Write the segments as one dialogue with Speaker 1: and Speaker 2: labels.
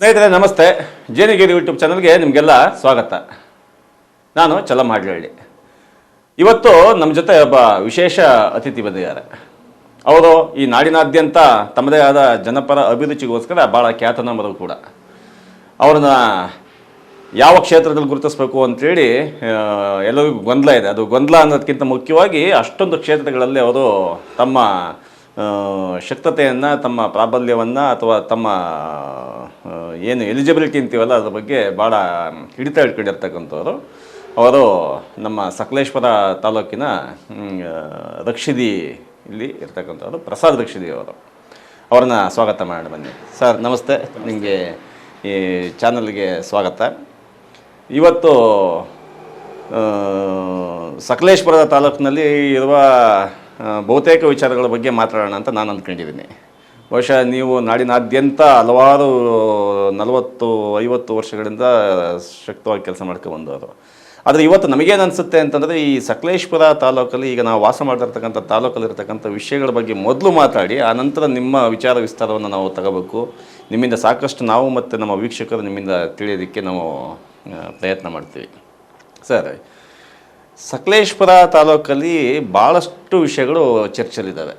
Speaker 1: ಸ್ನೇಹಿತರೆ ನಮಸ್ತೆ. ಜೇನಿಗೇರಿ ಯೂಟ್ಯೂಬ್ ಚಾನಲ್ಗೆ ನಿಮಗೆಲ್ಲ ಸ್ವಾಗತ. ನಾನು ಚಲಮಾಡ್ಲಹಳ್ಳಿ. ಇವತ್ತು ನಮ್ಮ ಜೊತೆ ಒಬ್ಬ ವಿಶೇಷ ಅತಿಥಿ ಬಂದಿದ್ದಾರೆ. ಅವರು ಈ ನಾಡಿನಾದ್ಯಂತ ತಮ್ಮದೇ ಆದ ಜನಪರ ಅಭಿರುಚಿಗೋಸ್ಕರ ಭಾಳ ಖ್ಯಾತನಾಮರು ಕೂಡ. ಅವ್ರನ್ನ ಯಾವ ಕ್ಷೇತ್ರದಲ್ಲಿ ಗುರುತಿಸಬೇಕು ಅಂತೇಳಿ ಎಲ್ಲರಿಗೂ ಗೊಂದಲ ಇದೆ. ಅದು ಗೊಂದಲ ಅನ್ನೋದಕ್ಕಿಂತ ಮುಖ್ಯವಾಗಿ ಅಷ್ಟೊಂದು ಕ್ಷೇತ್ರಗಳಲ್ಲಿ ಅವರು ತಮ್ಮ ಶಕ್ತತೆಯನ್ನು, ತಮ್ಮ ಪ್ರಾಬಲ್ಯವನ್ನು ಅಥವಾ ತಮ್ಮ ಏನು ಎಲಿಜಿಬಿಲಿಟಿ ಅಂತೀವಲ್ಲ ಅದ್ರ ಬಗ್ಗೆ ಭಾಳ ಹಿಡಿತ ಇಟ್ಕೊಂಡಿರ್ತಕ್ಕಂಥವ್ರು. ಅವರು ನಮ್ಮ ಸಕಲೇಶ್ಪುರ ತಾಲೂಕಿನ ರಕ್ಷಿದಿ ಇಲ್ಲಿ ಇರ್ತಕ್ಕಂಥವ್ರು, ಪ್ರಸಾದ್ ರಕ್ಷಿದಿ ಅವರು. ಅವ್ರನ್ನ ಸ್ವಾಗತ ಮಾಡಿ ಬನ್ನಿ. ಸರ್ ನಮಸ್ತೆ, ನಿಮಗೆ ಈ ಚಾನಲ್ಗೆ ಸ್ವಾಗತ. ಇವತ್ತು ಸಕಲೇಶ್ಪುರದ ತಾಲೂಕಿನಲ್ಲಿ ಇರುವ ಬಹುತೇಕ ವಿಚಾರಗಳ ಬಗ್ಗೆ ಮಾತಾಡೋಣ ಅಂತ ನಾನು ಅಂದ್ಕೊಂಡಿದ್ದೀನಿ. ಬಹುಶಃ ನೀವು ನಾಡಿನಾದ್ಯಂತ ಹಲವಾರು 40-50 ವರ್ಷಗಳಿಂದ ಶಕ್ತವಾಗಿ ಕೆಲಸ ಮಾಡ್ಕೊಂಡ್ಬಂದವರು. ಆದರೆ ಇವತ್ತು ನಮಗೇನು ಅನಿಸುತ್ತೆ ಅಂತಂದರೆ, ಈ ಸಕಲೇಶ್ಪುರ ತಾಲೂಕಲ್ಲಿ ಈಗ ನಾವು ವಾಸ ಮಾಡ್ತಿರ್ತಕ್ಕಂಥ ತಾಲೂಕಲ್ಲಿರ್ತಕ್ಕಂಥ ವಿಷಯಗಳ ಬಗ್ಗೆ ಮೊದಲು ಮಾತಾಡಿ ಆನಂತರ ನಿಮ್ಮ ವಿಚಾರ ವಿಸ್ತಾರವನ್ನು ನಾವು ತಗೋಬೇಕು. ನಿಮ್ಮಿಂದ ಸಾಕಷ್ಟು ನಾವು ಮತ್ತು ನಮ್ಮ ವೀಕ್ಷಕರು ನಿಮ್ಮಿಂದ ತಿಳಿಯೋದಕ್ಕೆ ನಾವು ಪ್ರಯತ್ನ ಮಾಡ್ತೀವಿ. ಸರ್, ಸಕಲೇಶ್ಪುರ ತಾಲೂಕಲ್ಲಿ ಭಾಳಷ್ಟು ವಿಷಯಗಳು ಚರ್ಚೆಯಲ್ಲಿದ್ದಾವೆ.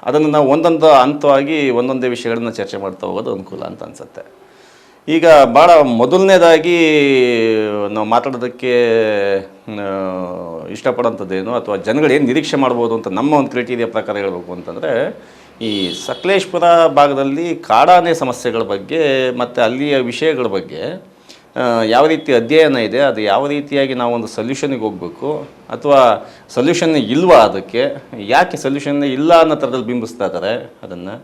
Speaker 1: ಅದನ್ನು ನಾವು ಒಂದೊಂದು ಹಂತವಾಗಿ ಒಂದೊಂದೇ ವಿಷಯಗಳನ್ನ ಚರ್ಚೆ ಮಾಡ್ತಾ ಹೋಗೋದು ಅನುಕೂಲ ಅಂತ ಅನಿಸುತ್ತೆ. ಈಗ ಭಾಳ ಮೊದಲನೇದಾಗಿ ನಾವು ಮಾತಾಡೋದಕ್ಕೆ ಇಷ್ಟಪಡೋಂಥದ್ದೇನು ಅಥವಾ ಜನಗಳು ಏನು ನಿರೀಕ್ಷೆ ಮಾಡ್ಬೋದು ಅಂತ ನಮ್ಮ ಒಂದು ಕ್ರೈಟೀರಿಯಾ ಪ್ರಕಾರ ಹೇಳಬೇಕು ಅಂತಂದರೆ, ಈ ಸಕಲೇಶ್ಪುರ ಭಾಗದಲ್ಲಿ ಕಾಡಾನೆ ಸಮಸ್ಯೆಗಳ ಬಗ್ಗೆ ಮತ್ತು ಅಲ್ಲಿಯ ವಿಷಯಗಳ ಬಗ್ಗೆ ಯಾವ ರೀತಿ ಅಧ್ಯಯನ ಇದೆ, ಅದು ಯಾವ ರೀತಿಯಾಗಿ ನಾವು ಒಂದು ಸೊಲ್ಯೂಷನಿಗೆ ಹೋಗಬೇಕು ಅಥವಾ ಸೊಲ್ಯೂಷನ್ ಇಲ್ವಾ, ಅದಕ್ಕೆ ಯಾಕೆ ಸೊಲ್ಯೂಷನ್ ಇಲ್ಲ ಅನ್ನೋ ಥರದಲ್ಲಿ ಬಿಂಬಿಸ್ತಾ ಇದ್ದಾರೆ ಅದನ್ನು.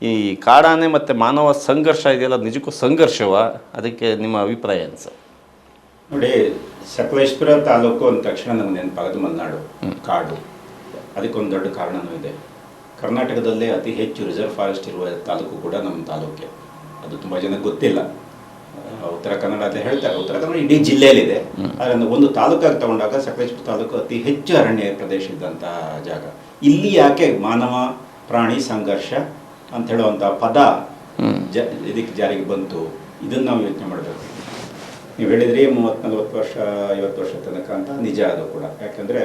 Speaker 1: ಈ ಕಾಡಾನೆ ಮತ್ತು ಮಾನವ ಸಂಘರ್ಷ ಇದೆಯಲ್ಲ, ಅದು ನಿಜಕ್ಕೂ ಸಂಘರ್ಷವ? ಅದಕ್ಕೆ ನಿಮ್ಮ ಅಭಿಪ್ರಾಯ ಏನು ಸರ್?
Speaker 2: ನೋಡಿ, ಸಕಲೇಶ್ಪುರ ತಾಲೂಕು ಅಂದ ತಕ್ಷಣ ನಮ್ಗೆ ನೆನಪಾಗೋದು ಮಲೆನಾಡು, ಕಾಡು. ಅದಕ್ಕೊಂದು ದೊಡ್ಡ ಕಾರಣವೂ ಇದೆ. ಕರ್ನಾಟಕದಲ್ಲೇ ಅತಿ ಹೆಚ್ಚು ರಿಸರ್ವ್ ಫಾರೆಸ್ಟ್ ಇರುವ ತಾಲೂಕು ಕೂಡ ನಮ್ಮ ತಾಲೂಕೆ. ಅದು ತುಂಬ ಜನಕ್ಕೆ ಗೊತ್ತಿಲ್ಲ. ಉತ್ತರ ಕನ್ನಡ ಅಂತ ಹೇಳ್ತಾರೆ, ಉತ್ತರ ಕನ್ನಡ ಇಡೀ ಜಿಲ್ಲೆಯಲ್ಲಿದೆ. ಅದನ್ನು ಒಂದು ತಾಲೂಕಾಗಿ ತಗೊಂಡಾಗ ಸಕಲೇಶ್ಪುರ ತಾಲೂಕು ಅತಿ ಹೆಚ್ಚು ಅರಣ್ಯ ಪ್ರದೇಶ ಇದ್ದಂತಹ ಜಾಗ. ಇಲ್ಲಿ ಯಾಕೆ ಮಾನವ ಪ್ರಾಣಿ ಸಂಘರ್ಷ ಅಂತ ಹೇಳುವಂಥ ಪದ ಇದಕ್ಕೆ ಜಾರಿಗೆ ಬಂತು, ಇದನ್ನು ನಾವು ಯೋಚನೆ ಮಾಡಬೇಕು. ನೀವು ಹೇಳಿದ್ರಿ 30-40 ವರ್ಷ 50 ವರ್ಷ ತನಕ ಅಂತ. ನಿಜ ಅದು ಕೂಡ. ಯಾಕಂದರೆ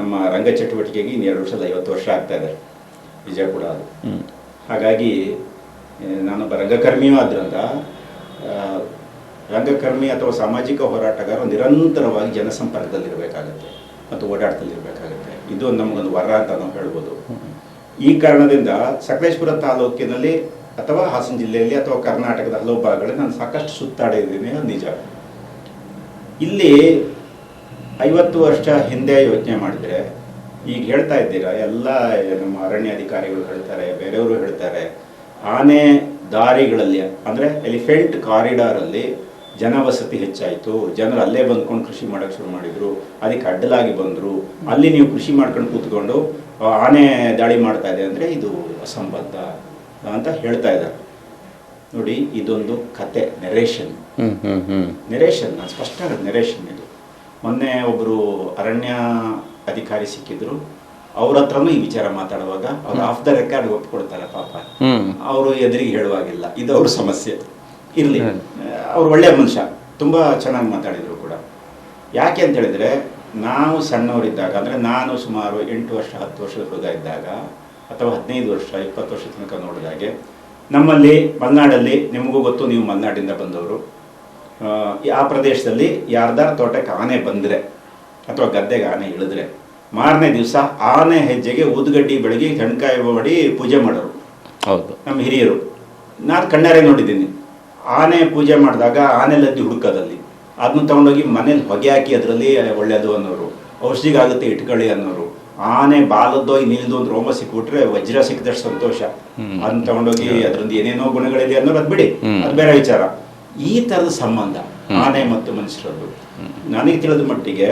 Speaker 2: ನಮ್ಮ ರಂಗ ಚಟುವಟಿಕೆಗೆ ಇನ್ನು 2 ವರ್ಷದ 50 ವರ್ಷ ಆಗ್ತಾ ಇದೆ. ನಿಜ ಕೂಡ ಅದು. ಹಾಗಾಗಿ ನಾನೊಬ್ಬ ರಂಗಕರ್ಮಿಯೂ ಆದ್ದರಿಂದ ರಂಗಕರ್ಮಿ ಅಥವಾ ಸಾಮಾಜಿಕ ಹೋರಾಟಗಾರರು ನಿರಂತರವಾಗಿ ಜನಸಂಪರ್ಕದಲ್ಲಿರಬೇಕಾಗತ್ತೆ ಮತ್ತು ಓಡಾಟದಲ್ಲಿರಬೇಕಾಗತ್ತೆ. ಇದು ನಮಗೊಂದು ವರ ಅಂತ ನಾವು ಹೇಳ್ಬೋದು. ಈ ಕಾರಣದಿಂದ ಸಕಲೇಶ್ಪುರ ತಾಲೂಕಿನಲ್ಲಿ ಅಥವಾ ಹಾಸನ ಜಿಲ್ಲೆಯಲ್ಲಿ ಅಥವಾ ಕರ್ನಾಟಕದ ಹಲವು ಭಾಗಗಳಲ್ಲಿ ನಾನು ಸಾಕಷ್ಟು ಸುತ್ತಾಡಿದ್ದೀನಿ, ನಿಜ. ಇಲ್ಲಿ 50 ವರ್ಷ ಹಿಂದೆ ಯೋಚನೆ ಮಾಡಿದರೆ, ಈಗ ಹೇಳ್ತಾ ಇದ್ದೀರಾ, ಎಲ್ಲ ನಮ್ಮ ಅರಣ್ಯಾಧಿಕಾರಿಗಳು ಹೇಳ್ತಾರೆ, ಬೇರೆಯವರು ಹೇಳ್ತಾರೆ, ಆನೆ ದಾರಿಗಳಲ್ಲಿ ಅಂದರೆ ಎಲಿಫೆಂಟ್ ಕಾರಿಡಾರಲ್ಲಿ ಜನವಸತಿ ಹೆಚ್ಚಾಯಿತು, ಜನರು ಅಲ್ಲೇ ಬಂದ್ಕೊಂಡು ಕೃಷಿ ಮಾಡೋಕ್ಕೆ ಶುರು ಮಾಡಿದರು, ಅದಕ್ಕೆ ಅಡ್ಡಲಾಗಿ ಬಂದರು, ಅಲ್ಲಿ ನೀವು ಕೃಷಿ ಮಾಡ್ಕೊಂಡು ಕೂತ್ಕೊಂಡು ಆನೆ ದಾಳಿ ಮಾಡ್ತಾ ಇದೆ ಅಂದರೆ ಇದು ಅಸಂಬದ್ಧ ಅಂತ ಹೇಳ್ತಾ ಇದ್ದಾರೆ. ನೋಡಿ, ಇದೊಂದು ಕತೆ, ನೆರೇಷನ್. ನಾನು ಸ್ಪಷ್ಟ ನೆರೇಷನ್ ಇದು. ಮೊನ್ನೆ ಒಬ್ಬರು ಅರಣ್ಯ ಅಧಿಕಾರಿ ಸಿಕ್ಕಿದ್ರು. ಅವ್ರ ಹತ್ರನೂ ಈ ವಿಚಾರ ಮಾತಾಡುವಾಗ ಅವ್ರು ಆಫ್ ದ ರೆಕಾರ್ಡ್ ಒಪ್ಕೊಡ್ತಾರೆ. ಪಾಪ ಅವರು ಎದುರಿಗೆ ಹೇಳುವಾಗಿಲ್ಲ, ಇದು ಅವ್ರ ಸಮಸ್ಯೆ. ಇರಲಿ, ಅವ್ರು ಒಳ್ಳೆಯ ಮನುಷ್ಯ, ತುಂಬ ಚೆನ್ನಾಗಿ ಮಾತಾಡಿದರು ಕೂಡ. ಯಾಕೆ ಅಂತ ಹೇಳಿದ್ರೆ, ನಾವು ಸಣ್ಣವರಿದ್ದಾಗ, ಅಂದರೆ ನಾನು ಸುಮಾರು 8 ವರ್ಷ 10 ವರ್ಷದ ಹುಡುಗ ಇದ್ದಾಗ ಅಥವಾ 15 ವರ್ಷ 20 ವರ್ಷ ತನಕ ನೋಡಿದಾಗೆ, ನಮ್ಮಲ್ಲಿ ಮಲೆನಾಡಲ್ಲಿ, ನಿಮಗೂ ಗೊತ್ತು, ನೀವು ಮಲೆನಾಡಿಂದ ಬಂದವರು, ಆ ಪ್ರದೇಶದಲ್ಲಿ ಯಾರ್ದಾರ ತೋಟಕ್ಕೆ ಆನೆ ಬಂದರೆ ಅಥವಾ ಗದ್ದೆಗೆ ಆನೆ ಇಳಿದ್ರೆ ಮಾರನೇ ದಿವಸ ಆನೆ ಹೆಜ್ಜೆಗೆ ಊದುಗಡ್ಡಿ ಬೆಳಗ್ಗೆ ಕಣ್ಕಾಯಿ ಮಾಡಿ ಪೂಜೆ ಮಾಡೋರು. ಹೌದು, ನಮ್ಮ ಹಿರಿಯರು. ನಾನು ಕಣ್ಣಾರೆ ನೋಡಿದ್ದೀನಿ. ಆನೆ ಪೂಜೆ ಮಾಡಿದಾಗ ಆನೆ ಲದ್ದಿ ಹುಡುಕೋದಲ್ಲಿ ಅದನ್ನ ತಗೊಂಡೋಗಿ ಮನೇಲಿ ಹೊಗೆ ಹಾಕಿ ಅದರಲ್ಲಿ ಒಳ್ಳೆಯದು ಅನ್ನೋರು, ಔಷಧಿಗಾಗುತ್ತೆ ಇಟ್ಕೊಳ್ಳಿ ಅನ್ನೋರು. ಆನೆ ಬಾಲದ್ದೋ ನಿಲ್ದು ಒಂದು ರೋಮ ಸಿಕ್ಬಿಟ್ರೆ ವಜ್ರ ಸಿಕ್ಕಿದಷ್ಟು ಸಂತೋಷ, ಅದನ್ನ ತಗೊಂಡೋಗಿ ಅದರಿಂದ ಏನೇನೋ ಗುಣಗಳಿದೆ ಅನ್ನೋರು, ಅದು ಬಿಡಿ, ಅದು ಬೇರೆ ವಿಚಾರ. ಈ ಥರದ ಸಂಬಂಧ ಆನೆ ಮತ್ತು ಮನುಷ್ಯರದ್ದು. ನನಗೆ ತಿಳಿದ ಮಟ್ಟಿಗೆ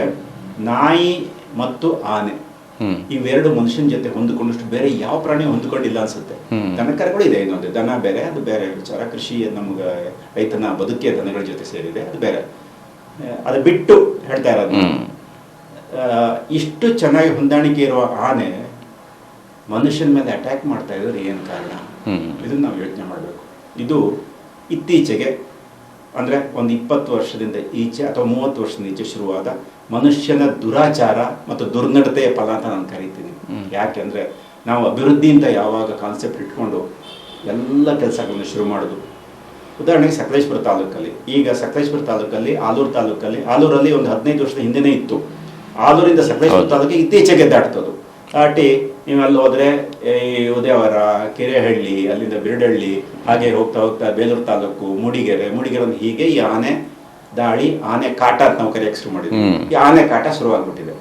Speaker 2: ನಾಯಿ ಮತ್ತು ಆನೆ ಇವೆರಡು ಮನುಷ್ಯನ ಜೊತೆ ಹೊಂದಿಕೊಂಡಷ್ಟು ಬೇರೆ ಯಾವ ಪ್ರಾಣಿ ಹೊಂದಿಕೊಂಡಿಲ್ಲ ಅನ್ಸುತ್ತೆ. ದನಕರುಗಳು ಇದೆ, ಇನ್ನೊಂದು ದನ ಬೇರೆ, ಅದು ಬೇರೆ ವಿಚಾರ. ಕೃಷಿ ನಮ್ಗೆ ರೈತನ ಬದುಕಿಯ ದನಗಳ ಜೊತೆ ಸೇರಿದೆ, ಅದು ಬೇರೆ. ಅದು ಬಿಟ್ಟು ಹೇಳ್ತಾ ಇರೋದು, ಇಷ್ಟು ಚೆನ್ನಾಗಿ ಹೊಂದಾಣಿಕೆ ಇರುವ ಆನೆ ಮನುಷ್ಯನ ಮೇಲೆ ಅಟ್ಯಾಕ್ ಮಾಡ್ತಾ ಇದ್ರೆ ಏನು ಕಾರಣ? ಇದನ್ನ ನಾವು ಯೋಚನೆ ಮಾಡಬೇಕು. ಇದು ಇತ್ತೀಚೆಗೆ ಅಂದರೆ ಒಂದು 20 ವರ್ಷದಿಂದ ಈಚೆ ಅಥವಾ 30 ವರ್ಷದಿಂದ ಈಚೆ ಶುರುವಾದ ಮನುಷ್ಯನ ದುರಾಚಾರ ಮತ್ತು ದುರ್ನಡತೆಯ ಫಲ ಅಂತ ನಾನು ಕರಿತೀನಿ. ಯಾಕೆಂದರೆ ನಾವು ಅಭಿವೃದ್ಧಿ ಅಂತ ಯಾವಾಗ ಕಾನ್ಸೆಪ್ಟ್ ಇಟ್ಕೊಂಡು ಎಲ್ಲ ಕೆಲಸಗಳನ್ನು ಶುರು ಮಾಡೋದು. ಉದಾಹರಣೆಗೆ ಸಕಲೇಶ್ಪುರ ತಾಲೂಕಲ್ಲಿ, ಈಗ ಸಕಲೇಶ್ಪುರ ತಾಲೂಕಲ್ಲಿ ಆಲೂರಲ್ಲಿ ಒಂದು 15 ವರ್ಷದ ಹಿಂದೆನೇ ಇತ್ತು. ಆಲೂರಿಂದ ಸಕಲೇಶ್ಪುರ ತಾಲೂಕಿಗೆ ಇತ್ತೀಚೆಗೆ ದಾಟ್ತದು. ದಾಟಿ ನೀವು ಅಲ್ಲಿ ಹೋದರೆ ಈ ಉದಯವರ, ಕೆರೆಹಳ್ಳಿ, ಅಲ್ಲಿಂದ ಬಿರಡಹಳ್ಳಿ, ಹಾಗೆ ಹೋಗ್ತಾ ಹೋಗ್ತಾ ಬೇಲೂರು ತಾಲೂಕು, ಮೂಡಿಗೆರೆ ಒಂದು ಹೀಗೆ ಈ ಆನೆ ದಾಳಿ, ಆನೆ ಕಾಟ ಅಂತ ನಾವು ಕರೆಯಕ್ಕೆ ಶುರು ಮಾಡಿದ್ವಿ. ಈ ಆನೆ ಕಾಟ ಶುರುವಾಗ್ಬಿಟ್ಟಿದೆ.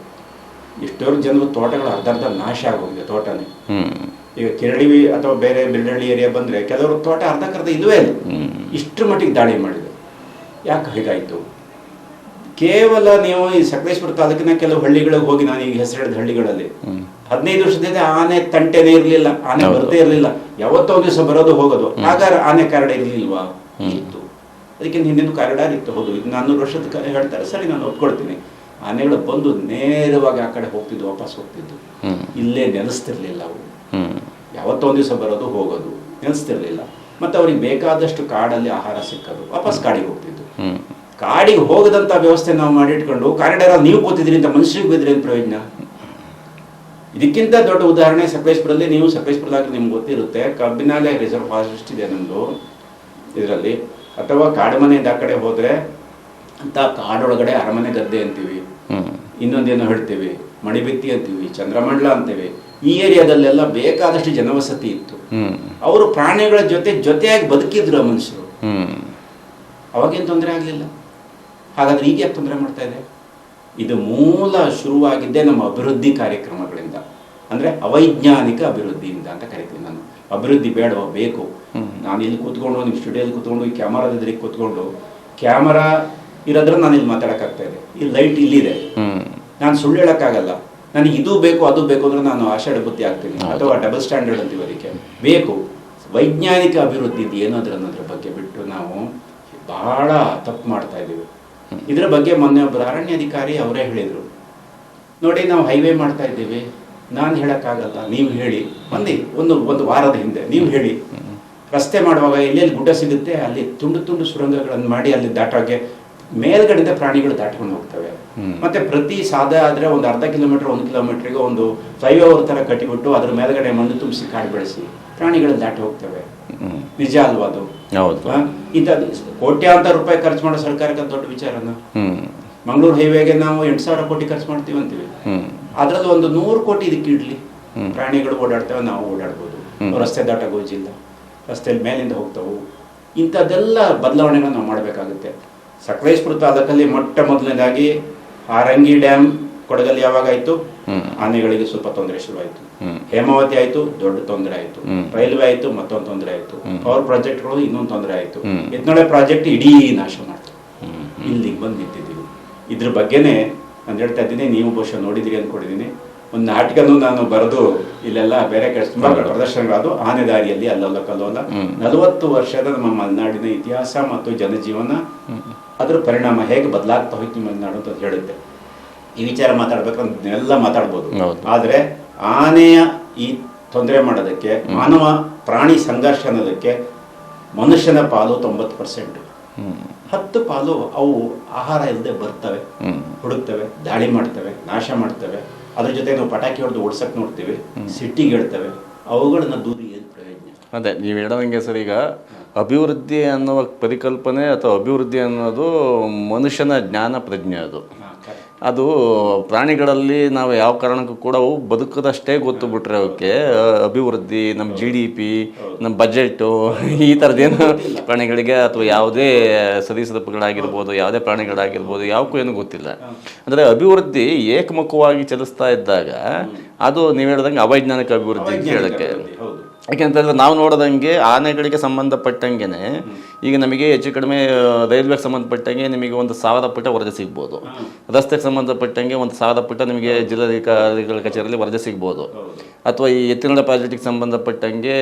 Speaker 2: ಎಷ್ಟೋ ಜನರು ತೋಟಗಳು ಅರ್ಧ ನಾಶ ಆಗೋಗಿದೆ. ತೋಟನೇ ಈಗ ಕೆರಳಿ ಅಥವಾ ಬೇರೆ ಬಿರಡಹಳ್ಳಿ ಏರಿಯಾ ಬಂದರೆ ಕೆಲವರು ತೋಟ ಅರ್ಧಕ್ಕರ್ಧ ಇಲ್ಲವೇ ಇಲ್ಲ, ಇಷ್ಟರ ಮಟ್ಟಿಗೆ ದಾಳಿ ಮಾಡಿದೆ. ಯಾಕೆ ಹೀಗಾಯಿತು? ಕೇವಲ ನೀವು ಈ ಸಕಲೇಶ್ಪುರ ತಾಲೂಕಿನ ಕೆಲವು ಹಳ್ಳಿಗಳಿಗೆ ಹೋಗಿ, ನಾನು ಈಗ ಹೆಸರಿಡಿದ ಹಳ್ಳಿಗಳಲ್ಲಿ 15 ವರ್ಷದಿಂದ ಆನೆ ತಂಟೆನೇ ಇರಲಿಲ್ಲ, ಆನೆ ಬರದೇ ಇರಲಿಲ್ಲ. ಯಾವತ್ತೋ ಒಂದು ದಿವಸ ಬರೋದು ಹೋಗೋದು. ಆಗ ಆನೆ ಕಾರಿಡಾರ್ ಇರಲಿಲ್ವಾ? ಇತ್ತು. ಅದಕ್ಕಿಂತ ಹಿಂದಿನ ಕಾರಿಡಾರ್ ಇತ್ತು. ಹೌದು, ಇದು 400 ವರ್ಷದ ಹೇಳ್ತಾರೆ, ಸರಿ, ನಾನು ಒಪ್ಕೊಳ್ತೀನಿ. ಆನೆಗಳು ಬಂದು ನೇರವಾಗಿ ಆ ಕಡೆ ಹೋಗ್ತಿದ್ದು, ವಾಪಸ್ ಹೋಗ್ತಿದ್ದು. ಇಲ್ಲೇ ನೆಲೆಸ್ತಿರ್ಲಿಲ್ಲ ಅವು. ಯಾವತ್ತೋ ಒಂದು ದಿವಸ ಬರೋದು ಹೋಗೋದು, ನೆಲೆಸ್ತಿರ್ಲಿಲ್ಲ. ಮತ್ತು ಅವ್ರಿಗೆ ಬೇಕಾದಷ್ಟು ಕಾಡಲ್ಲಿ ಆಹಾರ ಸಿಕ್ಕೋದು, ವಾಪಸ್ ಕಾಡಿಗೆ ಹೋಗ್ತಿದ್ದು. ಕಾಡಿಗೆ ಹೋಗದಂಥ ವ್ಯವಸ್ಥೆ ನಾವು ಮಾಡಿಟ್ಕೊಂಡು ಕಾರಿಡಾರಲ್ಲಿ ನೀವು ಕೂತಿದ್ರಿ ಅಂತ ಮನುಷ್ಯರಿಗೆ ಬಿದ್ರಿ ಅಂತ ಪ್ರಯೋಜನ? ಇದಕ್ಕಿಂತ ದೊಡ್ಡ ಉದಾಹರಣೆ ಸಕಲೇಶ್ಪುರದಲ್ಲಿ, ನೀವು ಸಕಲೇಶ್ಪುರದಾಗ ನಿಮ್ಗೆ ಗೊತ್ತಿರುತ್ತೆ, ಕಬ್ಬಿನಾಲೆ ರಿಸರ್ವ್ ಫಾರೆಸ್ಟ್ ಇದೆ ನಮ್ಮದು ಇದರಲ್ಲಿ. ಅಥವಾ ಕಾಡುಮನೆಯಿಂದ ಆ ಕಡೆ ಹೋದರೆ ಅಂತ ಕಾಡೊಳಗಡೆ ಅರಮನೆ ಗದ್ದೆ ಅಂತೀವಿ, ಇನ್ನೊಂದೇನೋ ಹೇಳ್ತೀವಿ, ಮಣಿಬಿತ್ತಿ ಅಂತೀವಿ, ಚಂದ್ರಮಂಡಲ ಅಂತೀವಿ. ಈ ಏರಿಯಾದಲ್ಲೆಲ್ಲ ಬೇಕಾದಷ್ಟು ಜನವಸತಿ ಇತ್ತು. ಅವರು ಪ್ರಾಣಿಗಳ ಜೊತೆಯಾಗಿ ಬದುಕಿದ್ರು ಮನುಷ್ಯರು. ಅವಾಗೇನು ತೊಂದರೆ ಆಗಲಿಲ್ಲ. ಹಾಗಾದ್ರೆ ಈಗ ಯಾಕೆ ತೊಂದರೆ ಮಾಡ್ತಾ ಇದೆ? ಇದು ಮೂಲ ಶುರುವಾಗಿದ್ದೇ ನಮ್ಮ ಅಭಿವೃದ್ಧಿ ಕಾರ್ಯಕ್ರಮಗಳಿಂದ, ಅಂದರೆ ಅವೈಜ್ಞಾನಿಕ ಅಭಿವೃದ್ಧಿಯಿಂದ ಅಂತ ಕರಿತೀನಿ ನಾನು. ಅಭಿವೃದ್ಧಿ ಬೇಡವ, ಬೇಕು. ನಾನು ಇಲ್ಲಿ ಕೂತ್ಕೊಂಡು, ನಿಮ್ಮ ಸ್ಟುಡಿಯೋದಲ್ಲಿ ಕೂತ್ಕೊಂಡು, ಈ ಕ್ಯಾಮರಾದ ಎದುರಿಗೆ ಕೂತ್ಕೊಂಡು, ಕ್ಯಾಮರಾ ಇರೋದ್ರೆ ನಾನು ಇಲ್ಲಿ ಮಾತಾಡೋಕ್ಕಾಗ್ತಾ ಇದೆ. ಈ ಲೈಟ್ ಇಲ್ಲಿದೆ, ನಾನು ಸುಳ್ಳು ಹೇಳೋಕ್ಕಾಗಲ್ಲ. ನನಗೆ ಇದು ಬೇಕು ಅದು ಬೇಕು ಅಂದ್ರೆ ನಾನು ಆಷಾಢ ಬುದ್ಧಿ ಆಗ್ತೀನಿ, ಅಥವಾ ಡಬಲ್ ಸ್ಟ್ಯಾಂಡರ್ಡ್ ಅಂತೀವಿ. ಅದಕ್ಕೆ ಬೇಕು ವೈಜ್ಞಾನಿಕ ಅಭಿವೃದ್ಧಿ ಏನೋದ್ರ ಅನ್ನೋದ್ರ ಬಗ್ಗೆ ಬಿಟ್ಟು ನಾವು ಬಹಳ ತಪ್ಪು ಮಾಡ್ತಾ ಇದ್ದೀವಿ. ಇದರ ಬಗ್ಗೆ ಮೊನ್ನೆ ಒಬ್ಬರು ಅರಣ್ಯಾಧಿಕಾರಿ ಅವರೇ ಹೇಳಿದರು, ನೋಡಿ ನಾವು ಹೈವೇ ಮಾಡ್ತಾ ಇದ್ದೀವಿ, ನಾನು ಹೇಳೋಕ್ಕಾಗಲ್ಲ, ನೀವು ಹೇಳಿ. ಒಂದು ವಾರದ ಹಿಂದೆ ನೀವು ಹೇಳಿ, ರಸ್ತೆ ಮಾಡುವಾಗ ಎಲ್ಲೆಲ್ಲಿ ಗುಡ್ಡ ಸಿಗುತ್ತೆ ಅಲ್ಲಿ ತುಂಡು ಸುರಂಗಗಳನ್ನು ಮಾಡಿ ಅಲ್ಲಿ ದಾಟೋಗೆ ಮೇಲ್ಗಡೆಯಿಂದ ಪ್ರಾಣಿಗಳು ದಾಟ್ಕೊಂಡು ಹೋಗ್ತವೆ. ಮತ್ತೆ ಪ್ರತಿ ಸಾದ ಆದರೆ ಒಂದು ಅರ್ಧ ಕಿಲೋಮೀಟರ್ 1 ಕಿಲೋಮೀಟರ್ಗೆ ಒಂದು ಫ್ಲೈಓವರ್ ಥರ ಕಟ್ಟಿಬಿಟ್ಟು ಅದ್ರ ಮೇಲ್ಗಡೆ ಮಣ್ಣು ತುಂಬಿಸಿ ಕಾಡು ಬೆಳೆಸಿ ಪ್ರಾಣಿಗಳು ದಾಟಿ ಹೋಗ್ತವೆ. ನಿಜ ಅಲ್ವಾ ಅದು? ಇಂಥದ್ದು ಕೋಟ್ಯಾಂತರ ರೂಪಾಯಿ ಖರ್ಚು ಮಾಡೋ ಸರ್ಕಾರಕ್ಕೆ ದೊಡ್ಡ ವಿಚಾರನ. ಮಂಗಳೂರು ಹೈವೇಗೆ ನಾವು 8,000 ಕೋಟಿ ಖರ್ಚು ಮಾಡ್ತೀವಿ ಅಂತೀವಿ. ಅದ್ರಲ್ಲಿ ಒಂದು 100 ಕೋಟಿ ಇದಕ್ಕೆ ಇಡ್ಲಿ, ಪ್ರಾಣಿಗಳು ಓಡಾಡ್ತವೆ, ನಾವು ಓಡಾಡ್ಬೋದು. ರಸ್ತೆ ದಾಟ ಗೋಜಿಲ್ಲ, ರಸ್ತೆಯಲ್ಲಿ ಮೇಲಿಂದ ಹೋಗ್ತಾವು. ಇಂಥದ್ದೆಲ್ಲ ಬದಲಾವಣೆಗಳನ್ನ ನಾವು ಮಾಡಬೇಕಾಗುತ್ತೆ. ಸಕಲೇಶ್ಪುರ ತಾಲೂಕಲ್ಲಿ ಮೊಟ್ಟ ಮೊದಲನೇದಾಗಿ ಆರಂಗಿ ಡ್ಯಾಮ್ ಕೊಡಗಲ್ಲಿ ಯಾವಾಗ ಆಯ್ತು, ಆನೆಗಳಿಗೆ ಸ್ವಲ್ಪ ತೊಂದರೆ ಶುರುವಾಯಿತು. ಹೇಮಾವತಿ ಆಯ್ತು, ದೊಡ್ಡ ತೊಂದರೆ ಆಯ್ತು. ರೈಲ್ವೆ ಆಯ್ತು, ಮತ್ತೊಂದು ತೊಂದರೆ ಆಯ್ತು. ಪವರ್ ಪ್ರಾಜೆಕ್ಟ್ಗಳು ಇನ್ನೊಂದು ತೊಂದರೆ ಆಯ್ತು. ಎತ್ನೊಳೆ ಪ್ರಾಜೆಕ್ಟ್ ಇಡೀ ನಾಶ ಮಾಡ್ತು. ಇಲ್ಲಿಗೆ ಬಂದು ನಿಂತಿದ್ದೀವಿ. ಇದ್ರ ಬಗ್ಗೆನೇ ನಾನು ಹೇಳ್ತಾ ಇದ್ದೀನಿ, ನೀವು ಬಹುಶಃ ನೋಡಿದಿರಿ ಅಂದ್ಕೊಂಡಿದ್ದೀನಿ. ಒಂದು ನಾಟಕನೂ ನಾನು ಬರೆದು ಇಲ್ಲೆಲ್ಲ ಬೇರೆ ಕಡೆ ತುಂಬ ಪ್ರದರ್ಶನಗಳಾದವು. ಆನೆ ದಾರಿಯಲ್ಲಿ ಅಲ್ಲಲ್ಲ ಕಲ್ಲೋಲ 40 ವರ್ಷದ ನಮ್ಮ ಮಲೆನಾಡಿನ ಇತಿಹಾಸ ಮತ್ತು ಜನಜೀವನ, ಅದರ ಪರಿಣಾಮ ಹೇಗೆ ಬದಲಾಗ್ತಾ ಹೋಯ್ತು ಮಲೆನಾಡು ಅಂತ ಹೇಳುತ್ತೆ. ಈ ವಿಚಾರ ಮಾತಾಡ್ಬೇಕಂದ್ರೆ ಎಲ್ಲ ಮಾತಾಡ್ಬೋದು. ಆದರೆ ಆನೆಯ ಈ ತೊಂದರೆ ಮಾಡೋದಕ್ಕೆ, ಮಾನವ ಪ್ರಾಣಿ ಸಂಘರ್ಷ ಅನ್ನೋದಕ್ಕೆ ಮನುಷ್ಯನ ಪಾಲು 90%. 10 ಪಾಲು ಅವು ಆಹಾರ ಇಲ್ಲದೆ ಬರ್ತವೆ, ಹುಡುಕ್ತವೆ, ದಾಳಿ ಮಾಡ್ತವೆ, ನಾಶ ಮಾಡ್ತವೆ. ಅದ್ರ ಜೊತೆ ನಾವು ಪಟಾಕಿ ಹೊಡೆದು ಓಡ್ಸಕ್ ನೋಡ್ತೀವಿ, ಸಿಟ್ಟಿಗೆ ಹೇಳ್ತವೆ. ಅವುಗಳನ್ನ ದೂರಿ ಏನು ಪ್ರಯೋಜನ?
Speaker 1: ಅದೇ ನೀವು ಹೇಳೋದಂಗೆ ಸರ್. ಈಗ ಅಭಿವೃದ್ಧಿ ಅನ್ನುವ ಪರಿಕಲ್ಪನೆ ಅಥವಾ ಅಭಿವೃದ್ಧಿ ಅನ್ನೋದು ಮನುಷ್ಯನ ಜ್ಞಾನ ಪ್ರಜ್ಞೆ. ಅದು ಪ್ರಾಣಿಗಳಲ್ಲಿ ನಾವು ಯಾವ ಕಾರಣಕ್ಕೂ ಕೂಡ ಅವು ಬದುಕದಷ್ಟೇ ಗೊತ್ತು ಬಿಟ್ರೆ ಅವಕ್ಕೆ ಅಭಿವೃದ್ಧಿ, ನಮ್ಮ GDP, ನಮ್ಮ ಬಜೆಟು, ಈ ಥರದ್ದೇನು ಪ್ರಾಣಿಗಳಿಗೆ ಅಥವಾ ಯಾವುದೇ ಸರೀಸೃಪಗಳಾಗಿರ್ಬೋದು, ಯಾವುದೇ ಪ್ರಾಣಿಗಳಾಗಿರ್ಬೋದು, ಯಾವಕ್ಕೂ ಏನೂ ಗೊತ್ತಿಲ್ಲ. ಅಂದರೆ ಅಭಿವೃದ್ಧಿ ಏಕಮುಖವಾಗಿ ಚಲಿಸ್ತಾ ಇದ್ದಾಗ ಅದು ನೀವು ಹೇಳ್ದಂಗೆ ಅವೈಜ್ಞಾನಿಕ ಅಭಿವೃದ್ಧಿ ಅಂತ ಹೇಳೋಕ್ಕೆ. ಯಾಕೆಂತಂದರೆ ನಾವು ನೋಡೋದಂಗೆ ಆನೆಗಳಿಗೆ ಸಂಬಂಧಪಟ್ಟಂಗೆ ಈಗ ನಮಗೆ ಹೆಚ್ಚು ಕಡಿಮೆ ರೈಲ್ವೆಗೆ ಸಂಬಂಧಪಟ್ಟಂಗೆ ನಿಮಗೆ 1,000 ಪುಟ ವರದಿ ಸಿಗ್ಬೋದು. ರಸ್ತೆಗೆ ಸಂಬಂಧಪಟ್ಟಂಗೆ 1,000 ಪುಟ ನಿಮಗೆ ಜಿಲ್ಲಾಧಿಕಾರಿಗಳ ಕಚೇರಿಯಲ್ಲಿ ವರದಿ ಸಿಗ್ಬೋದು. ಅಥವಾ ಈ ಎತ್ತಿನೊಳ ಪ್ರಾಜೆಕ್ಟಿಗೆ ಸಂಬಂಧಪಟ್ಟಂಗೆ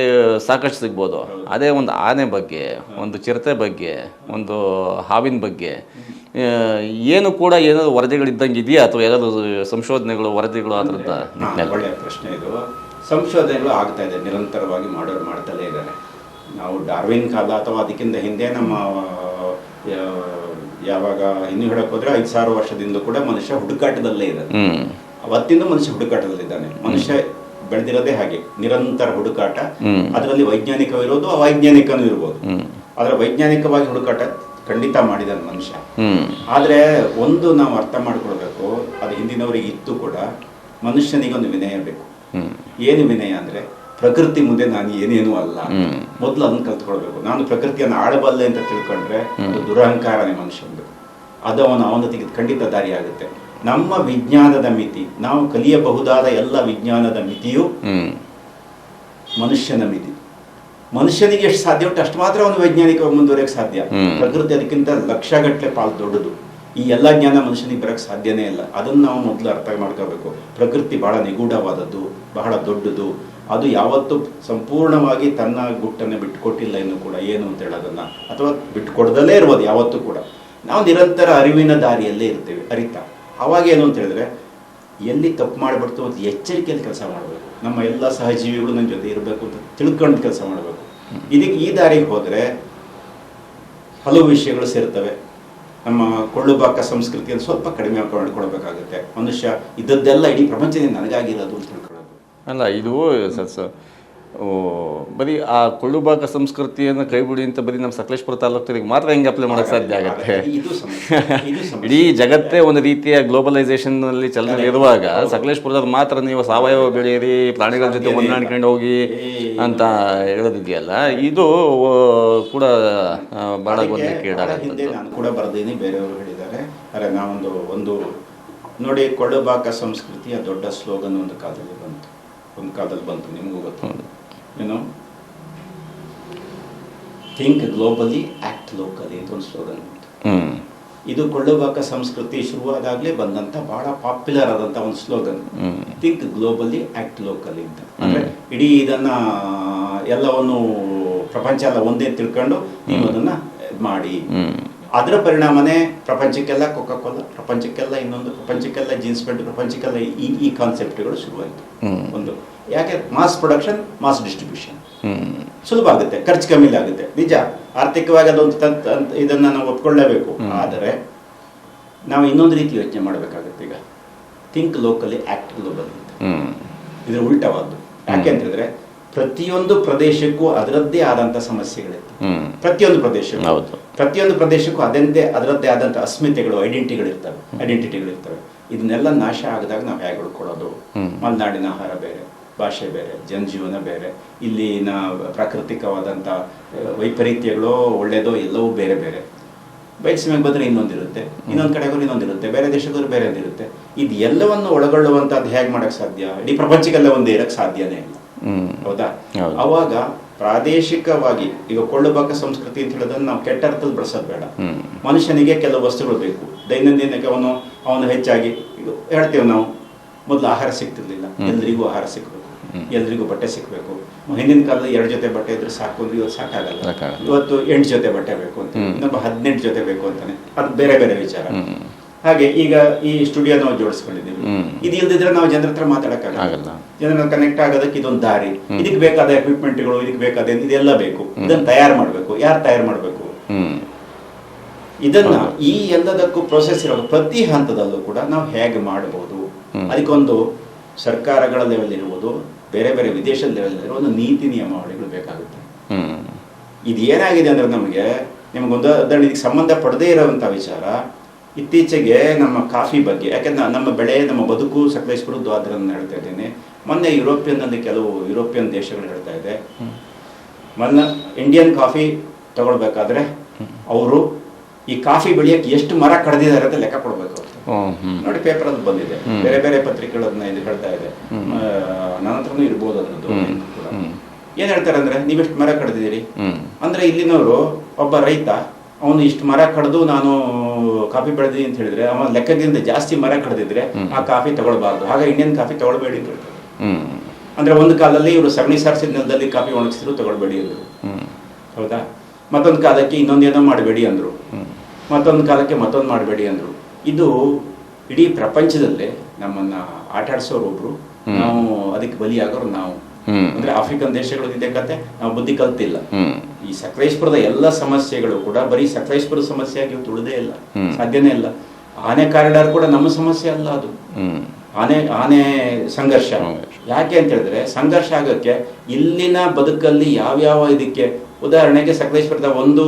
Speaker 1: ಸಾಕಷ್ಟು ಸಿಗ್ಬೋದು. ಅದೇ ಒಂದು ಆನೆ ಬಗ್ಗೆ, ಒಂದು ಚಿರತೆ ಬಗ್ಗೆ, ಒಂದು ಹಾವಿನ ಬಗ್ಗೆ ಏನು ಕೂಡ ಏನಾದರೂ ವರದಿಗಳಿದ್ದಂಗೆ ಇದೆಯಾ, ಅಥವಾ ಏನಾದರೂ ಸಂಶೋಧನೆಗಳು, ವರದಿಗಳು ಆ ಥರದ?
Speaker 2: ಒಳ್ಳೆಯ ಪ್ರಶ್ನೆ ಇದು. ಸಂಶೋಧನೆಗಳು ಆಗ್ತಾ ಇದೆ, ನಿರಂತರವಾಗಿ ಮಾಡ್ತಲೇ ಇದ್ದಾರೆ. ನಾವು ಡಾರ್ವಿನ್ ಕಾಲ ಅಥವಾ ಅದಕ್ಕಿಂತ ಹಿಂದೆ ನಮ್ಮ ಯಾವಾಗ ಇನ್ನು ಹೇಳಕ್ ಹೋದ್ರೆ 5,000 ವರ್ಷದಿಂದ ಕೂಡ ಮನುಷ್ಯ ಹುಡುಕಾಟದಲ್ಲೇ ಇದ್ದಾನೆ. ಅವತ್ತಿಂದ ಮನುಷ್ಯ ಹುಡುಕಾಟದಲ್ಲಿದ್ದಾನೆ. ಮನುಷ್ಯ ಬೆಳೆದಿರೋದೇ ಹಾಗೆ, ನಿರಂತರ ಹುಡುಕಾಟ. ಅದರಲ್ಲಿ ವೈಜ್ಞಾನಿಕವಿರೋದು, ಅವೈಜ್ಞಾನಿಕನೂ ಇರ್ಬೋದು. ಆದ್ರೆ ವೈಜ್ಞಾನಿಕವಾಗಿ ಹುಡುಕಾಟ ಖಂಡಿತ ಮಾಡಿದಾನೆ ಮನುಷ್ಯ. ಆದ್ರೆ ಒಂದು ನಾವು ಅರ್ಥ ಮಾಡ್ಕೊಳ್ಬೇಕು, ಅದು ಹಿಂದಿನವರಿಗೆ ಇತ್ತು ಕೂಡ, ಮನುಷ್ಯನಿಗೊಂದು ವಿನಯ ಬೇಕು. ಏನು ವಿನಯ ಅಂದ್ರೆ, ಪ್ರಕೃತಿ ಮುಂದೆ ನಾನು ಏನೇನೂ ಅಲ್ಲ, ಮೊದಲು ಅದನ್ನು ಕಲ್ತ್ಕೊಳ್ಬೇಕು. ನಾನು ಪ್ರಕೃತಿಯನ್ನು ಆಳಬಲ್ಲೆ ಅಂತ ತಿಳ್ಕೊಂಡ್ರೆ ಅದು ದುರಹಂಕಾರನೇ ಮನುಷ್ಯಂದು. ಅದು ಅವನೊತ್ತಿಗೆ ಖಂಡಿತ ದಾರಿ ಆಗುತ್ತೆ. ನಮ್ಮ ವಿಜ್ಞಾನದ ಮಿತಿ, ನಾವು ಕಲಿಯಬಹುದಾದ ಎಲ್ಲ ವಿಜ್ಞಾನದ ಮಿತಿಯು ಮನುಷ್ಯನ ಮಿತಿ. ಮನುಷ್ಯನಿಗೆ ಎಷ್ಟು ಸಾಧ್ಯ ಉಂಟು ಅಷ್ಟು ಮಾತ್ರ ಅವನು ವೈಜ್ಞಾನಿಕವಾಗಿ ಮುಂದುವರೆಯಕ್ಕೆ ಸಾಧ್ಯ. ಪ್ರಕೃತಿ ಅದಕ್ಕಿಂತ ಲಕ್ಷಗಟ್ಟಲೆ ಪಾಲು ದೊಡ್ಡದು. ಈ ಎಲ್ಲ ಜ್ಞಾನ ಮನುಷ್ಯನಿಗೆ ಬರಕ್ಕೆ ಸಾಧ್ಯನೇ ಇಲ್ಲ. ಅದನ್ನು ನಾವು ಮೊದಲು ಅರ್ಥ ಮಾಡ್ಕೋಬೇಕು. ಪ್ರಕೃತಿ ಬಹಳ ನಿಗೂಢವಾದದ್ದು, ಬಹಳ ದೊಡ್ಡದು. ಅದು ಯಾವತ್ತೂ ಸಂಪೂರ್ಣವಾಗಿ ತನ್ನ ಗುಟ್ಟನ್ನು ಬಿಟ್ಟುಕೊಟ್ಟಿಲ್ಲ ಇನ್ನು ಕೂಡ, ಏನು ಅಂತ ಹೇಳೋದನ್ನ, ಅಥವಾ ಬಿಟ್ಟುಕೊಡದಲ್ಲೇ ಇರ್ಬೋದು ಯಾವತ್ತೂ ಕೂಡ. ನಾವು ನಿರಂತರ ಅರಿವಿನ ದಾರಿಯಲ್ಲೇ ಇರ್ತೇವೆ, ಅರಿತಾ. ಅವಾಗ ಏನು ಅಂತ ಹೇಳಿದ್ರೆ, ಎಲ್ಲಿ ತಪ್ಪು ಮಾಡಿಬಿಡ್ತು ಅಂತ ಎಚ್ಚರಿಕೆಯಲ್ಲಿ ಕೆಲಸ ಮಾಡಬೇಕು. ನಮ್ಮ ಎಲ್ಲ ಸಹಜೀವಿಗಳು ನನ್ನ ಜೊತೆ ಇರಬೇಕು ಅಂತ ತಿಳ್ಕೊಂಡು ಕೆಲಸ ಮಾಡಬೇಕು. ಈ ದಾರಿಗೆ ಹೋದರೆ ಹಲವು ವಿಷಯಗಳು ಸೇರ್ತವೆ. ನಮ್ಮ ಕೊಳ್ಳುಬಾಕ ಸಂಸ್ಕೃತಿಯನ್ನು ಸ್ವಲ್ಪ ಕಡಿಮೆ ಮಾಡ್ಕೊಳ್ಬೇಕಾಗುತ್ತೆ. ಮನುಷ್ಯ ಇದ್ದದ್ದೆಲ್ಲ ಇಡೀ ಪ್ರಪಂಚದಿಂದ ನನಗಾಗಿರೋದು ಅಂತ ತಿಳ್ಕೊಳ್ಳೋದು
Speaker 1: ಅಲ್ಲ. ಇದು ಬರೀ ಆ ಕೊಳ್ಳುಬಾಕ ಸಂಸ್ಕೃತಿಯನ್ನು ಕೈಬಿಡಿ ಅಂತ ಬರೀ ನಮ್ಮ ಸಕಲೇಶ್ಪುರ ತಾಲೂಕಿಗೆ ಮಾತ್ರ ಹೆಂಗೆ ಅಪ್ಲೈ ಮಾಡೋಕ್ಕೆ ಸಾಧ್ಯ ಆಗುತ್ತೆ? ಇಡೀ ಜಗತ್ತೇ ಒಂದು ರೀತಿಯ ಗ್ಲೋಬಲೈಸೇಷನ್ನಲ್ಲಿ ಚಲನೆ ಇರುವಾಗ ಸಕಲೇಶ್ಪುರದಲ್ಲಿ ಮಾತ್ರ ನೀವು ಸಾವಯವ ಬೆಳೆಯಿರಿ, ಪ್ರಾಣಿಗಳ ಜೊತೆ ಹೊಂದಾಣಿಕೊಂಡು ಹೋಗಿ ಅಂತ ಹೇಳೋದಿದೆಯಲ್ಲ, ಇದು ಕೂಡ ಬಹಳ
Speaker 2: ಹಿಂದೆ ನಾನು ಕೂಡ ಬರ್ದೀನಿ, ಬೇರೆಯವರು ಹೇಳಿದ್ದಾರೆ. ಅರೆ ನಾವೊಂದು ನೋಡಿ, ಕೊಳ್ಳುಬಾಕ ಸಂಸ್ಕೃತಿಯ ದೊಡ್ಡ ಸ್ಲೋಗನ್ ಒಂದು ಕಾಲದಲ್ಲಿ ಬಂತು, ನಿಮಗೂ ಗೊತ್ತು ಏನು, ಥಿಂಕ್ ಗ್ಲೋಬಲಿ ಆಕ್ಟ್ ಲೋಕಲಿ ಅಂತ ಒಂದು ಸ್ಲೋಗನ್ ಬಂತು. ಇದು ಕೊಳ್ಳುಬಾಕ ಸಂಸ್ಕೃತಿ ಶುರುವಾದಾಗಲೇ ಬಂದಂತ ಬಹಳ ಪಾಪ್ಯುಲರ್ ಆದಂತ ಒಂದು slogan, think globally act locally ಅಂತ. ಅಂದ್ರೆ ಇಡೀ ಇದನ್ನ ಎಲ್ಲವನ್ನು ಪ್ರಪಂಚ ಎಲ್ಲ ಒಂದೇ ತಿಳ್ಕೊಂಡು ನೀವು ಅದನ್ನ ಮಾಡಿ. ಅದರ ಪರಿಣಾಮನೇ ಪ್ರಪಂಚಕ್ಕೆಲ್ಲ ಕೊಕೊಕೋಲಾ, ಪ್ರಪಂಚಕ್ಕೆಲ್ಲ ಇನ್ನೊಂದು, ಪ್ರಪಂಚಕ್ಕೆಲ್ಲ ಜೀನ್ಸ್ ಪ್ಯಾಂಟ್, ಪ್ರಪಂಚಕ್ಕೆಲ್ಲ ಈ ಕಾನ್ಸೆಪ್ಟ್ಗಳು ಶುರುವಾಯಿತು. ಒಂದು ಯಾಕೆ ಮಾಸ್ ಪ್ರೊಡಕ್ಷನ್, ಮಾಸ್ ಡಿಸ್ಟ್ರಿಬ್ಯೂಷನ್ ಸುಲಭ ಆಗುತ್ತೆ, ಖರ್ಚು ಕಮ್ಮಿ ಆಗುತ್ತೆ. ನಿಜ, ಆರ್ಥಿಕವಾಗಿ ಅದೊಂದು ಇದನ್ನ ನಾವು ಒಪ್ಕೊಳ್ಳೇಬೇಕು. ಆದರೆ ನಾವು ಇನ್ನೊಂದು ರೀತಿ ಯೋಚನೆ ಮಾಡಬೇಕಾಗುತ್ತೆ. ಈಗ ಥಿಂಕ್ ಲೋಕಲಿ ಆಕ್ಟ್ ಗ್ಲೋಬಲಿ ಅಂತ, ಇದ್ರ ಉಲ್ಟವಾದ್ದು. ಯಾಕೆ ಅಂತ ಹೇಳಿದ್ರೆ, ಪ್ರತಿಯೊಂದು ಪ್ರದೇಶಕ್ಕೂ ಅದರದ್ದೇ ಆದಂತ ಸಮಸ್ಯೆಗಳಿತ್ತು. ಪ್ರತಿಯೊಂದು ಪ್ರದೇಶಕ್ಕೂ ಅದರದ್ದೇ ಆದಂತ ಅಸ್ಮಿತೆಗಳು, ಐಡೆಂಟಿಟಿಗಳಿರ್ತವೆ. ಇದನ್ನೆಲ್ಲ ನಾಶ ಆಗದಾಗ ನಾವು ಹೇಗೆ ಉಳ್ಕೊಳ್ಳೋದು? ಮಲೆನಾಡಿನ ಆಹಾರ ಬೇರೆ, ಭಾಷೆ ಬೇರೆ, ಜನಜೀವನ ಬೇರೆ, ಇಲ್ಲಿನ ಪ್ರಾಕೃತಿಕವಾದಂಥ ವೈಪರೀತ್ಯಗಳು ಒಳ್ಳೆಯದೋ ಎಲ್ಲವೂ ಬೇರೆ ಬೇರೆ. ಬಯಲು ಬಂದರೆ ಇನ್ನೊಂದಿರುತ್ತೆ, ಇನ್ನೊಂದು ಕಡೆಗೂ ಇನ್ನೊಂದಿರುತ್ತೆ, ಬೇರೆ ದೇಶದವರು ಬೇರೆದಿರುತ್ತೆ. ಇದು ಎಲ್ಲವನ್ನು ಒಳಗೊಳ್ಳುವಂಥದ್ದು ಹೇಗೆ ಮಾಡೋಕ್ಕೆ ಸಾಧ್ಯ? ಇಡೀ ಪ್ರಪಂಚಕ್ಕೆಲ್ಲ ಒಂದೇ ಇರೋಕ್ಕೆ ಸಾಧ್ಯನೇ ಇಲ್ಲ, ಹೌದಾ? ಅವಾಗ ಪ್ರಾದೇಶಿಕವಾಗಿ, ಈಗ ಕೊಳ್ಳುಬಾಕ ಸಂಸ್ಕೃತಿ ಅಂತ ಹೇಳೋದನ್ನು ನಾವು ಕೆಟ್ಟ ಅರ್ಥದಲ್ಲಿ ಬಳಸೋದು ಬೇಡ. ಮನುಷ್ಯನಿಗೆ ಕೆಲವು ವಸ್ತುಗಳು ಬೇಕು ದೈನಂದಿನಕ್ಕೆ. ಅವನು ಹೆಚ್ಚಾಗಿ ಈಗ ಹೇಳ್ತೇವೆ ನಾವು, ಮೊದಲು ಆಹಾರ ಸಿಗ್ತಿರ್ಲಿಲ್ಲ, ಎಲ್ರಿಗೂ ಆಹಾರ ಸಿಕ್ಬೇಕು, ಎಲ್ರಿಗೂ ಬಟ್ಟೆ ಸಿಕ್ಬೇಕು. ಹಿಂದಿನ ಕಾಲದಲ್ಲಿ 2 ಜೊತೆ ಬಟ್ಟೆ ಇದ್ರೆ ಸಾಕು ಅಂದ್ರೆ ಇವತ್ತು ಸಾಕಾಗಲ್ಲ. ಇವತ್ತು 8 ಜೊತೆ ಬಟ್ಟೆ ಬೇಕು ಅಂತ, ಇನ್ನೊಬ್ಬ 18 ಜೊತೆ ಬೇಕು ಅಂತಾನೆ. ಅದು ಬೇರೆ ಬೇರೆ ವಿಚಾರ. ಹಾಗೆ ಈಗ ಈ ಸ್ಟುಡಿಯೋ ನಾವು ಜೋಡಿಸ್ಕೊಂಡಿದ್ದೀವಿ. ಇದು ಇಲ್ದಿದ್ರೆ ನಾವು ಜನರ ಹತ್ರ ಮಾತಾಡಕ್ಕಾಗಲ್ಲ. ಜನರ ಕನೆಕ್ಟ್ ಆಗೋದಕ್ಕೆ ಇದೊಂದು ದಾರಿ. ಇದಕ್ಕೆ ಬೇಕಾದ ಎಕ್ವಿಪ್ಮೆಂಟ್ಗಳು, ಇದಕ್ಕೆ ಬೇಕಾದ ಇದೆಲ್ಲ ಬೇಕು. ಇದನ್ನ ತಯಾರು ಮಾಡಬೇಕು. ಯಾರು ತಯಾರು ಮಾಡಬೇಕು? ಇದನ್ನ ಈ ಎಲ್ಲದಕ್ಕೂ ಪ್ರೊಸೆಸ್ ಇರೋ ಪ್ರತಿ ಹಂತದಲ್ಲೂ ಕೂಡ ನಾವು ಹೇಗೆ ಮಾಡಬಹುದು? ಅದಕ್ಕೊಂದು ಸರ್ಕಾರಗಳ ಲೆವೆಲ್ ಇರುವುದು, ಬೇರೆ ಬೇರೆ ವಿದೇಶದ ಲೆವೆಲ್ ಇರುವ ಒಂದು ನೀತಿ ನಿಯಮಾವಳಿಗಳು ಬೇಕಾಗುತ್ತೆ. ಇದು ಏನಾಗಿದೆ ಅಂದ್ರೆ, ನಿಮಗೊಂದು ಇದಕ್ಕೆ ಸಂಬಂಧ ಪಡದೇ ಇರುವಂತ ವಿಚಾರ. ಇತ್ತೀಚೆಗೆ ನಮ್ಮ ಕಾಫಿ ಬಗ್ಗೆ, ಯಾಕೆಂದ್ರೆ ನಮ್ಮ ಬೆಳೆ, ನಮ್ಮ ಬದುಕು ಸಕಲೇಶ್ಪುರದ್ದು ಅದನ್ನು ಹೇಳ್ತಾ ಇದ್ದೇನೆ. ಮೊನ್ನೆ ಕೆಲವು ಯುರೋಪಿಯನ್ ದೇಶಗಳು ಹೇಳ್ತಾ ಇದೆ, ಮೊನ್ನೆ ಇಂಡಿಯನ್ ಕಾಫಿ ತಗೊಳ್ಬೇಕಾದ್ರೆ ಅವರು ಈ ಕಾಫಿ ಬೆಳೆಯಕ್ಕೆ ಎಷ್ಟು ಮರ ಕಡ್ದಿದ್ದಾರೆ ಅಂತ ಲೆಕ್ಕ ಕೊಡ್ಬೇಕು. ನೋಡಿ, ಪೇಪರ್ ಅಲ್ಲಿ ಬಂದಿದೆ, ಬೇರೆ ಬೇರೆ ಪತ್ರಿಕೆಗಳನ್ನ ಇದು ಹೇಳ್ತಾ ಇದೆ. ನನ್ನ ಹತ್ರನೂ ಇರ್ಬೋದು ಅದ್ರದ್ದು ಕೂಡ. ಏನ್ ಹೇಳ್ತಾರೆ ಅಂದ್ರೆ, ನೀವೆಷ್ಟು ಮರ ಕಡ್ದಿದ್ದೀರಿ ಅಂದ್ರೆ, ಇಲ್ಲಿನವರು ಒಬ್ಬ ರೈತ ಅವನು ಇಷ್ಟು ಮರ ಕಡ್ದು ನಾನು ಕಾಫಿ ಬೆಳೆದಿ ಅಂತ ಹೇಳಿದ್ರೆ, ಅವನ ಲೆಕ್ಕದಿಂದ ಜಾಸ್ತಿ ಮರ ಕಡ್ದಿದ್ರೆ ಆ ಕಾಫಿ ತಗೊಳ್ಬಾರ್ದು, ಹಾಗೆ ಇಂಡಿಯನ್ ಕಾಫಿ ತಗೊಳ್ಬೇಡಿ ಅಂತ ಹೇಳ್ತಾರೆ. ಅಂದ್ರೆ ಒಂದು ಕಾಲದಲ್ಲಿ ಇವರು ಸಗಣಿ ಸಾರಿಸಿದ ನೆಲದಲ್ಲಿ ಕಾಫಿ ಒಣಗಿಸಿದ್ರು ತಗೊಳ್ಬೇಡಿ ಅಂದ್ರು, ಹೌದಾ? ಮತ್ತೊಂದು ಕಾಲಕ್ಕೆ ಇನ್ನೊಂದೇನೋ ಮಾಡಬೇಡಿ ಅಂದ್ರು, ಮತ್ತೊಂದು ಕಾಲಕ್ಕೆ ಮತ್ತೊಂದು ಮಾಡಬೇಡಿ ಅಂದ್ರು. ಇದು ಇಡೀ ಪ್ರಪಂಚದಲ್ಲೇ ನಮ್ಮನ್ನ ಆಟಾಡ್ಸೋರು ಒಬ್ರು, ನಾವು ಅದಕ್ಕೆ ಬಲಿಯಾಗೋರು ನಾವು. ಅಂದ್ರೆ ಆಫ್ರಿಕನ್ ದೇಶಗಳು ಇದೆ ಕತೆ, ನಾವು ಬುದ್ಧಿ ಕಲ್ತಿಲ್ಲ. ಈ ಸಕಲೇಶ್ಪುರದ ಎಲ್ಲ ಸಮಸ್ಯೆಗಳು ಕೂಡ ಬರೀ ಸಕಲೇಶ್ಪುರದ ಸಮಸ್ಯೆ ಆಗಿ ತುಳಿದೇ ಇಲ್ಲ, ಸಾಧ್ಯನೇ ಇಲ್ಲ. ಆನೆ ಕಾರಿಡಾರ್ ಕೂಡ ನಮ್ಮ ಸಮಸ್ಯೆ ಅಲ್ಲ, ಅದು ಆನೆ ಸಂಘರ್ಷ. ಯಾಕೆ ಅಂತ ಹೇಳಿದ್ರೆ ಸಂಘರ್ಷ ಆಗಕ್ಕೆ ಇಲ್ಲಿನ ಬದುಕಲ್ಲಿ ಯಾವ್ಯಾವ ಇದಕ್ಕೆ, ಉದಾಹರಣೆಗೆ ಸಕಲೇಶ್ಪುರದ ಒಂದು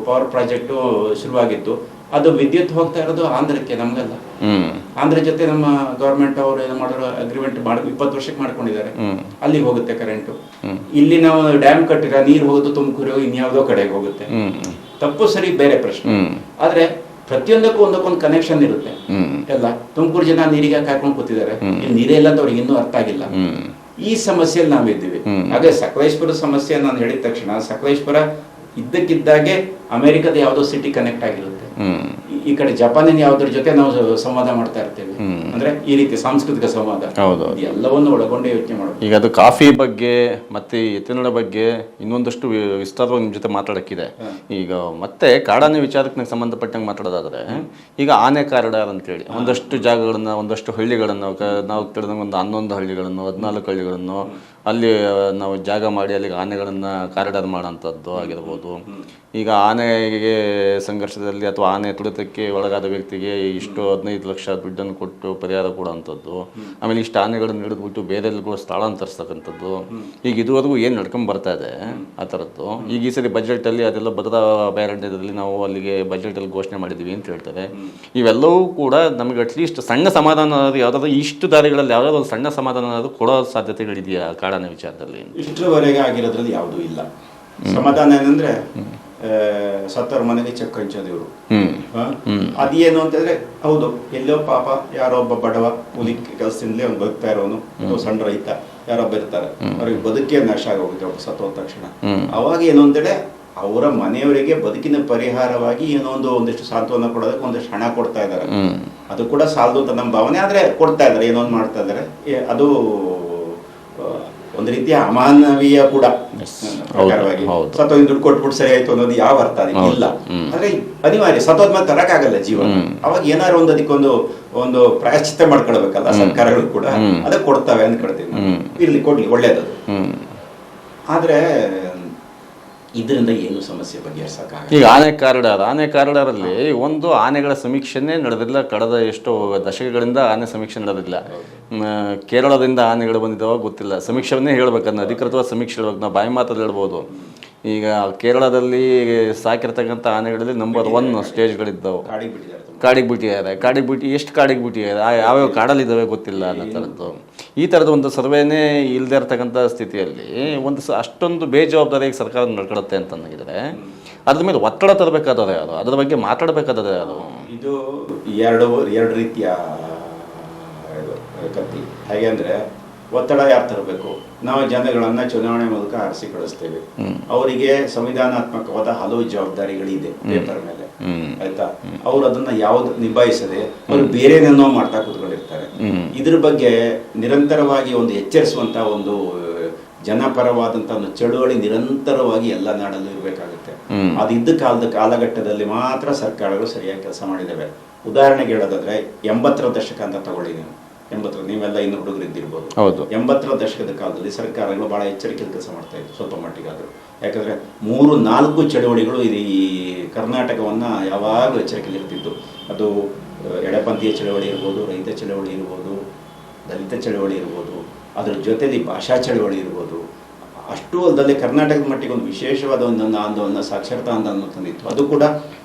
Speaker 2: ಪವರ್ ಪ್ರಾಜೆಕ್ಟ್ ಶುರುವಾಗಿತ್ತು, ಅದು ವಿದ್ಯುತ್ ಹೋಗ್ತಾ ಇರೋದು ಆಂಧ್ರಕ್ಕೆ, ನಮ್ಗಲ್ಲ. ಆಂಧ್ರ ಜೊತೆ ನಮ್ಮ ಗವರ್ಮೆಂಟ್ ಅವರು ಏನೋ ಮಾಡೋ ಅಗ್ರಿಮೆಂಟ್ 20 ವರ್ಷಕ್ಕೆ ಮಾಡ್ಕೊಂಡಿದ್ದಾರೆ, ಅಲ್ಲಿಗೆ ಹೋಗುತ್ತೆ ಕರೆಂಟು. ಇಲ್ಲಿ ನಾವು ಡ್ಯಾಮ್ ಕಟ್ಟಿರ ನೀರು ಹೋಗೋದು ತುಮಕೂರು ಇನ್ಯಾವುದೋ ಕಡೆಗೆ ಹೋಗುತ್ತೆ. ತಪ್ಪು ಸರಿ ಬೇರೆ ಪ್ರಶ್ನೆ, ಆದ್ರೆ ಪ್ರತಿಯೊಂದಕ್ಕೂ ಒಂದಕ್ಕೊಂದು ಕನೆಕ್ಷನ್ ಇರುತ್ತೆ ಎಲ್ಲ. ತುಮಕೂರು ಜನ ನೀರಿಗೆ ಕಾಯ್ಕೊಂಡು ಕೂತಿದ್ದಾರೆ, ಇಲ್ಲಿ ನೀರೇ ಇಲ್ಲ ಅಂತ ಅವ್ರಿಗೆ ಇನ್ನೂ ಅರ್ಥ ಆಗಿಲ್ಲ. ಈ ಸಮಸ್ಯೆಯಲ್ಲಿ ನಾವಿದ್ದೀವಿ. ಹಾಗೆ ಸಕಲೇಶ್ಪುರ ಸಮಸ್ಯೆ ನಾನು ಹೇಳಿದ ತಕ್ಷಣ ಸಕಲೇಶ್ಪುರ ಇದ್ದಕ್ಕಿದ್ದಾಗೆ ಅಮೆರಿಕದ ಯಾವುದೋ ಸಿಟಿ ಕನೆಕ್ಟ್ ಆಗಿರುತ್ತೆ, ಈ ಕಡೆ ಜಪಾನಿನ ಯಾವುದ್ರ ಜೊತೆ ನಾವು ಸಂವಾದ ಮಾಡ್ತಾ ಇರ್ತೇವೆ. ಅಂದ್ರೆ ಈ ರೀತಿ ಸಾಂಸ್ಕೃತಿಕ ಸಂವಾದ ಎಲ್ಲವನ್ನು ಒಳಗೊಂಡೇ ಯೋಚನೆ ಮಾಡಬೇಕು.
Speaker 1: ಈಗ ಅದು ಕಾಫಿ ಬಗ್ಗೆ ಮತ್ತೆ ಎತ್ತಿನಳ ಬಗ್ಗೆ ಇನ್ನೊಂದಷ್ಟು ವಿಸ್ತಾರವಾಗಿ ನಿಮ್ಮ ಜೊತೆ ಮಾತಾಡಕ್ಕಿದೆ. ಈಗ ಮತ್ತೆ ಕಾಡಾನೆ ವಿಚಾರಕ್ಕೆ ಸಂಬಂಧಪಟ್ಟಂಗೆ ಮಾತಾಡೋದಾದ್ರೆ, ಈಗ ಆನೆ ಕಾರಿಡಾರ್ ಅಂತೇಳಿ ಒಂದಷ್ಟು ಜಾಗಗಳನ್ನ, ಒಂದಷ್ಟು ಹಳ್ಳಿಗಳನ್ನು ನಾವು ತಿಳಿದಂಗೆ ಒಂದು 11 ಹಳ್ಳಿಗಳನ್ನು 14 ಹಳ್ಳಿಗಳನ್ನು ಅಲ್ಲಿ ನಾವು ಜಾಗ ಮಾಡಿ ಅಲ್ಲಿಗೆ ಆನೆಗಳನ್ನು ಕಾರಿಡಾರ್ ಮಾಡೋಂಥದ್ದು ಆಗಿರ್ಬೋದು. ಈಗ ಆನೆಗೆ ಸಂಘರ್ಷದಲ್ಲಿ ಅಥವಾ ಆನೆ ತುಳಿತಕ್ಕೆ ಒಳಗಾದ ವ್ಯಕ್ತಿಗೆ ಇಷ್ಟು 15 ಲಕ್ಷ ದುಡ್ಡನ್ನು ಕೊಟ್ಟು ಪರಿಹಾರ ಕೊಡೋವಂಥದ್ದು, ಆಮೇಲೆ ಇಷ್ಟು ಆನೆಗಳನ್ನು ಹಿಡಿದ್ಬಿಟ್ಟು ಬೇರೆಲ್ಲೂ ಸ್ಥಳಾಂತರಿಸ್ತಕ್ಕಂಥದ್ದು. ಈಗ ಇದುವರೆಗೂ ಏನು ನಡ್ಕೊಂಡು ಬರ್ತಾ ಇದೆ ಆ ಥರದ್ದು. ಈಗ ಈ ಸರಿ ಬಜೆಟಲ್ಲಿ ಅದೆಲ್ಲ ಭದ್ರಾ ಅಭಯಾರಣ್ಯದಲ್ಲಿ ನಾವು ಅಲ್ಲಿಗೆ ಬಜೆಟಲ್ಲಿ ಘೋಷಣೆ ಮಾಡಿದ್ದೀವಿ ಅಂತ ಹೇಳ್ತಾರೆ. ಇವೆಲ್ಲವೂ ಕೂಡ ನಮಗೆ ಅಟ್ಲೀಸ್ಟ್ ಸಣ್ಣ ಸಮಾಧಾನ ಯಾವುದಾದ್ರು ಇಷ್ಟು ದಾರಿಗಳಲ್ಲಿ ಯಾವುದಾದ್ರು ಒಂದು ಸಣ್ಣ ಸಮಾಧಾನ ಕೊಡೋ ಸಾಧ್ಯತೆಗಳಿದೆಯಾ ಕಾಡಾನೆ ವಿಚಾರದಲ್ಲಿ?
Speaker 2: ಇಷ್ಟರವರೆಗೆ ಆಗಿರೋದ್ರಲ್ಲಿ ಯಾವುದೂ ಇಲ್ಲ. ಸಮಾಧಾನ ಏನಂದ್ರೆ ಸತ್ತವ್ರ ಮನೆಗೆ ಚೆಕ್ ಹಂಚೋದು ಇವರು. ಅದೇನು ಅಂತಂದ್ರೆ, ಹೌದು ಎಲ್ಲೋ ಪಾಪ ಯಾರೋ ಒಬ್ಬ ಬಡವ ಕೂಲಿ ಕೆಲಸದಿಂದಲೇ ಅವ್ನು ಬದುಕ್ತಾ ಇರೋನು, ಸಣ್ಣ ರೈತ ಯಾರೊಬ್ಬ ಇರ್ತಾರೆ, ಅವ್ರಿಗೆ ಬದುಕೇ ನಾಶ ಆಗೋಗುತ್ತೆ ಒಬ್ಬ ಸತ್ತೋದ ತಕ್ಷಣ. ಅವಾಗ ಏನು ಅಂತೇಳಿ ಅವರ ಮನೆಯವರಿಗೆ ಬದುಕಿನ ಪರಿಹಾರವಾಗಿ ಏನೋ ಒಂದಿಷ್ಟು ಸಾಂತ್ವನ ಕೊಡೋದಕ್ಕೆ ಒಂದಿಷ್ಟು ಹಣ ಕೊಡ್ತಾ ಇದ್ದಾರೆ. ಅದು ಕೂಡ ಸಾಲದು ಅಂತ ನಮ್ಮ ಭಾವನೆ, ಆದ್ರೆ ಕೊಡ್ತಾ ಇದ್ದಾರೆ, ಏನೋ ಒಂದು ಮಾಡ್ತಾ ಇದ್ದಾರೆ. ಅದು ಒಂದು ರೀತಿಯ ಅಮಾನವೀಯ ಕೂಡ. ಪ್ರಕಾರವಾಗಿ ಸತ್ತೋದ್ ದುಡ್ಡು ಕೊಟ್ಬಿಟ್ಟು ಸರಿ ಆಯ್ತು ಅನ್ನೋದು ಯಾವ ಅರ್ಥ ಇಲ್ಲ. ಅಂದ್ರೆ ಅನಿವಾರ್ಯ, ಸತ್ತೋದ್ಮೇಲೆ ತರಕಾಗಲ್ಲ ಜೀವನ. ಅವಾಗ ಏನಾದ್ರು ಅದಕ್ಕೊಂದು ಪ್ರಾಯಶ್ಚಿತ್ತ ಮಾಡ್ಕೊಳ್ಬೇಕಲ್ಲ ಸರ್ಕಾರಗಳು ಕೂಡ, ಅದಕ್ಕೆ ಕೊಡ್ತಾವೆ ಅಂದ್ಕೊಳ್ತೀವಿ. ಇರ್ಲಿ, ಕೊಡ್ಲಿ, ಒಳ್ಳೇದದು. ಆದ್ರೆ ಇದರಿಂದ ಏನು ಸಮಸ್ಯೆ ಬಗೆಹರಿಸಕ್ಕಾಗಲ್ಲ.
Speaker 1: ಈಗ ಆನೆ ಕಾರಿಡಾರಲ್ಲಿ ಒಂದು ಆನೆಗಳ ಸಮೀಕ್ಷೆನೇ ನಡೆದಿಲ್ಲ. ಕಳೆದ ಎಷ್ಟೋ ದಶಕಗಳಿಂದ ಆನೆ ಸಮೀಕ್ಷೆ ನಡೆದಿಲ್ಲ. ಕೇರಳದಿಂದ ಆನೆಗಳು ಬಂದಿದ್ದಾವ ಗೊತ್ತಿಲ್ಲ. ಸಮೀಕ್ಷೆಯನ್ನೇ ಹೇಳ್ಬೇಕನ್ನ ಅಧಿಕೃತವಾದ ಸಮೀಕ್ಷೆ ಹೇಳ್ಬೇಕು. ನಾವು ಬಾಯಿ ಮಾತಲ್ಲಿ ಹೇಳ್ಬೋದು. ಈಗ ಕೇರಳದಲ್ಲಿ ಸಾಕಿರ್ತಕ್ಕಂಥ ಆನೆಗಳಲ್ಲಿ ನಂಬರ್ 1 ಸ್ಟೇಜ್ಗಳಿದ್ದವು. ಕಾಡಿಗೆ ಬಿಟ್ಟಿದ್ದಾರೆ. ಎಷ್ಟು ಕಾಡಿಗೆ ಬಿಟ್ಟಿದ್ದಾರೆ, ಯಾವ್ಯಾವ ಕಾಡಲ್ಲಿದ್ದಾವೆ ಗೊತ್ತಿಲ್ಲ ಅನ್ನೋ ಥರದ್ದು. ಈ ಥರದ ಒಂದು ಸರ್ವೇನೇ ಇಲ್ಲದೆ ಇರ್ತಕ್ಕಂಥ ಸ್ಥಿತಿಯಲ್ಲಿ ಅಷ್ಟೊಂದು ಬೇಜವಾಬ್ದಾರಿಯಾಗಿ ಸರ್ಕಾರ ನಡ್ಕೊಳುತ್ತೆ ಅಂತ ನನಗಿದ್ರೆ ಅದ್ರ ಮೇಲೆ ಒತ್ತಡ ತರಬೇಕಾದ್ರೆ ಅದು, ಅದ್ರ ಬಗ್ಗೆ ಮಾತಾಡಬೇಕಾದ್ರೆ ಅದು.
Speaker 2: ಇದು ಎರಡು ರೀತಿಯ ಕತ್ತಿ. ಹೇಗೆ ಅಂದರೆ, ಒತ್ತಡ ಯಾರು ತರಬೇಕು? ನಾವು ಜನಗಳನ್ನ ಚುನಾವಣೆ ಮೂಲಕ ಆರಿಸಿ ಕಳಿಸ್ತೇವೆ. ಅವರಿಗೆ ಸಂವಿಧಾನಾತ್ಮಕವಾದ ಹಲವು ಜವಾಬ್ದಾರಿಗಳಿದೆ ಪೇಪರ್ ಮೇಲೆ, ಆಯ್ತಾ? ಅವ್ರು ಅದನ್ನ ಯಾವ್ದು ನಿಭಾಯಿಸದೆ ಅವ್ರು ಬೇರೆನೇನೋ ಮಾಡ್ತಾ ಕೂತ್ಕೊಂಡಿರ್ತಾರೆ. ಇದ್ರ ಬಗ್ಗೆ ನಿರಂತರವಾಗಿ ಎಚ್ಚರಿಸುವಂತ ಒಂದು ಜನಪರವಾದಂತ ಒಂದು ಚಳುವಳಿ ನಿರಂತರವಾಗಿ ಎಲ್ಲ ನಾಡಲ್ಲೂ ಇರಬೇಕಾಗುತ್ತೆ. ಅದಿದ್ದ ಕಾಲಘಟ್ಟದಲ್ಲಿ ಮಾತ್ರ ಸರ್ಕಾರಗಳು ಸರಿಯಾಗಿ ಕೆಲಸ ಮಾಡಿದ್ದಾವೆ. ಉದಾಹರಣೆಗೆ ಹೇಳೋದಾದ್ರೆ 80ರ ದಶಕ ಅಂತ ತಗೊಳ್ಳಿ ನೀವು. 80 ನೀವೆಲ್ಲ ಇನ್ನು ಹುಡುಗರು ಇದ್ದಿರ್ಬೋದು. 80ರ ದಶಕದ ಕಾಲದಲ್ಲಿ ಸರ್ಕಾರಗಳು ಬಹಳ ಎಚ್ಚರಿಕೆಯಲ್ಲಿ ಕೆಲಸ ಮಾಡ್ತಾ ಇತ್ತು, ಸ್ವಲ್ಪ ಮಟ್ಟಿಗಾದ್ರು. ಯಾಕಂದ್ರೆ 3-4 ಚಳುವಳಿಗಳು ಈ ಕರ್ನಾಟಕವನ್ನ ಯಾವಾಗಲೂ ಎಚ್ಚರಿಕೆಯಲ್ಲಿ ಇರ್ತಿತ್ತು. ಅದು ಎಡಪಂಥೀಯ ಚಳವಳಿ ಇರ್ಬೋದು, ರೈತ ಚಳವಳಿ ಇರ್ಬೋದು, ದಲಿತ ಚಳವಳಿ ಇರ್ಬೋದು, ಅದರ ಜೊತೆಲಿ ಭಾಷಾ ಚಳವಳಿ ಇರ್ಬೋದು. ಅಷ್ಟು ಅಲ್ಲದೆ ಕರ್ನಾಟಕದ ಮಟ್ಟಿಗೆ ಒಂದು ವಿಶೇಷವಾದ ಒಂದು ಆಂದೋಲನ, ಸಾಕ್ಷರತಾ ಆಂದೋಲನ ತಂದಿತ್ತು. ಅದು ಕೂಡ